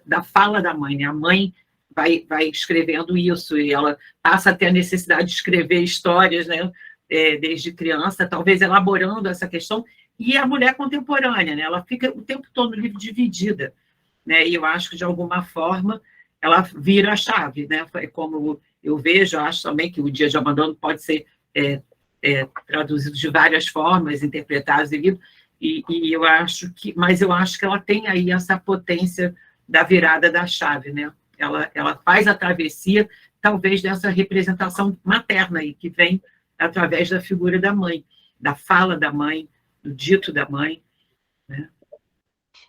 da fala da mãe, né? A mãe vai escrevendo isso, e ela passa a ter a necessidade de escrever histórias, né, desde criança, talvez elaborando essa questão, e a mulher contemporânea, né, ela fica o tempo todo no livro dividida, né, e eu acho que, de alguma forma, ela vira a chave, né, como eu vejo, eu acho também que o Dia de Abandono pode ser traduzido de várias formas, interpretado em livro, e eu acho mas eu acho que ela tem aí essa potência da virada da chave, né, ela faz a travessia, talvez, dessa representação materna aí, que vem através da figura da mãe, da fala da mãe, do dito da mãe, né?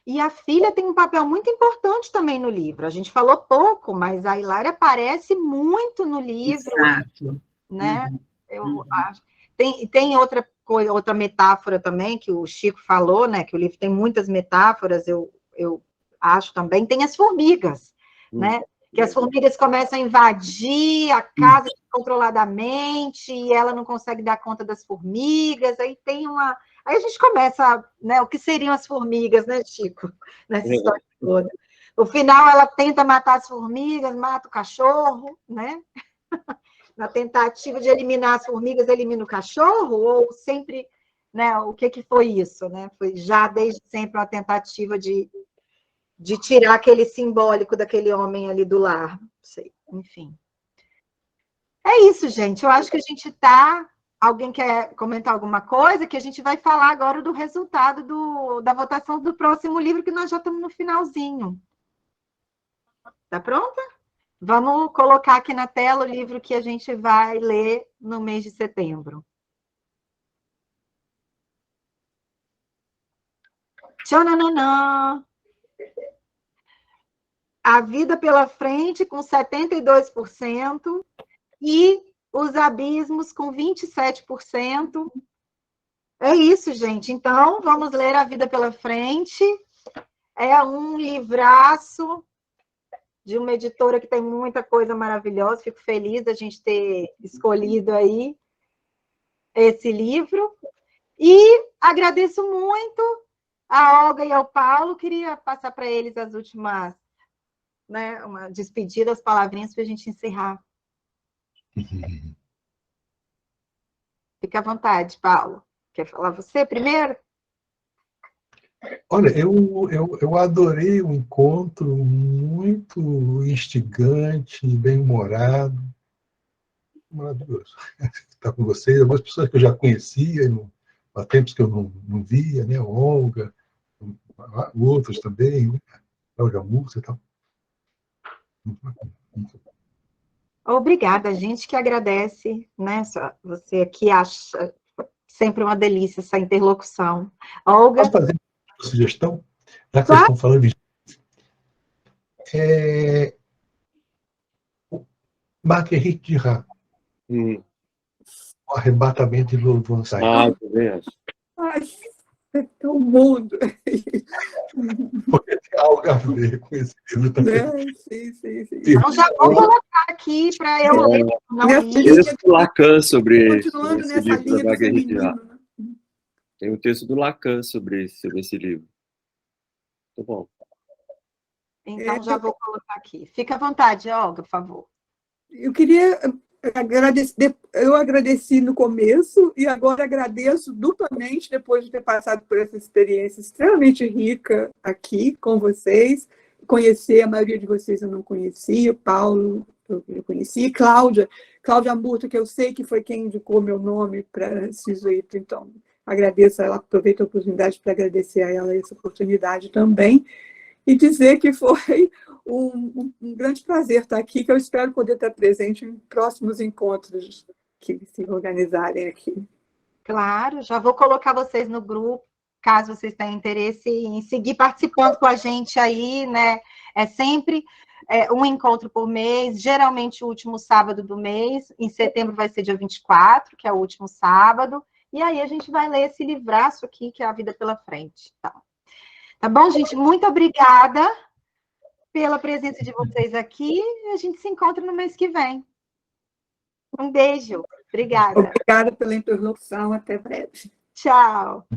E a filha tem um papel muito importante também no livro. A gente falou pouco, mas a Hilária aparece muito no livro. Exato. Né? Eu acho. Tem outra coisa, outra metáfora também que o Chico falou, né? Que o livro tem muitas metáforas, eu acho também. Tem as formigas, né? Que as formigas começam a invadir a casa descontroladamente e ela não consegue dar conta das formigas. Aí a gente começa, né? O que seriam as formigas, né, Chico? Nessa história toda. No final, ela tenta matar as formigas, mata o cachorro, né? Na tentativa de eliminar as formigas, elimina o cachorro? Ou sempre, né, o que foi isso? Né? Foi já desde sempre uma tentativa de tirar aquele simbólico daquele homem ali do lar. Não sei, enfim. É isso, gente. Eu acho que a gente está... Alguém quer comentar alguma coisa? Que a gente vai falar agora do resultado da votação do próximo livro, que nós já estamos no finalzinho. Tá pronta? Vamos colocar aqui na tela o livro que a gente vai ler no mês de setembro. Tchananã! A Vida pela Frente, com 72%, e Os Abismos, com 27%. É isso, gente. Então, vamos ler A Vida pela Frente. É um livraço de uma editora que tem muita coisa maravilhosa. Fico feliz da gente ter escolhido aí esse livro. E agradeço muito a Olga e ao Paulo. Queria passar para eles as últimas, né, uma despedida, as palavrinhas para a gente encerrar. Fique à vontade, Paulo. Quer falar você primeiro? Olha, eu adorei o encontro, muito instigante, bem-humorado, maravilhoso. Estar com vocês, algumas pessoas que eu já conhecia, há tempos que eu não via, né? Olga, outros também, né? Olga Múrcia e tal. Obrigada, a gente que agradece, né? Você aqui acha sempre uma delícia essa interlocução. Olga? Posso fazer uma sugestão? Já que vocês estão falando de... Marguerite Duras. O Arrebatamento de Louvre. Ah, também acho. o mundo. Porque tem algo a ver com esse livro também. Sim. Então, já vou colocar aqui para eu ler. Não li. Texto do Lacan sobre Continuando esse nessa livro linha da do Marguerite feminino, Duras. né? Tem um texto do Lacan sobre esse livro. Muito bom. Então, já vou colocar aqui. Fica à vontade, Olga, por favor. Eu queria agradecer, eu agradeci no começo e agora agradeço duplamente depois de ter passado por essa experiência extremamente rica aqui com vocês. Conhecer, a maioria de vocês eu não conhecia, Paulo eu conheci, Cláudia Murta, que eu sei que foi quem indicou meu nome para Cisuíto, então agradeço a ela, aproveito a oportunidade para agradecer a ela essa oportunidade também, e dizer que foi um grande prazer estar aqui, que eu espero poder estar presente em próximos encontros que se organizarem aqui. Claro, já vou colocar vocês no grupo, caso vocês tenham interesse em seguir participando com a gente aí, né? É sempre um encontro por mês, geralmente o último sábado do mês. Em setembro vai ser dia 24, que é o último sábado. E aí a gente vai ler esse livraço aqui, que é A Vida pela Frente. Tá bom, gente? Muito obrigada pela presença de vocês aqui. A gente se encontra no mês que vem. Um beijo. Obrigada. Obrigada pela interlocução. Até breve. Tchau.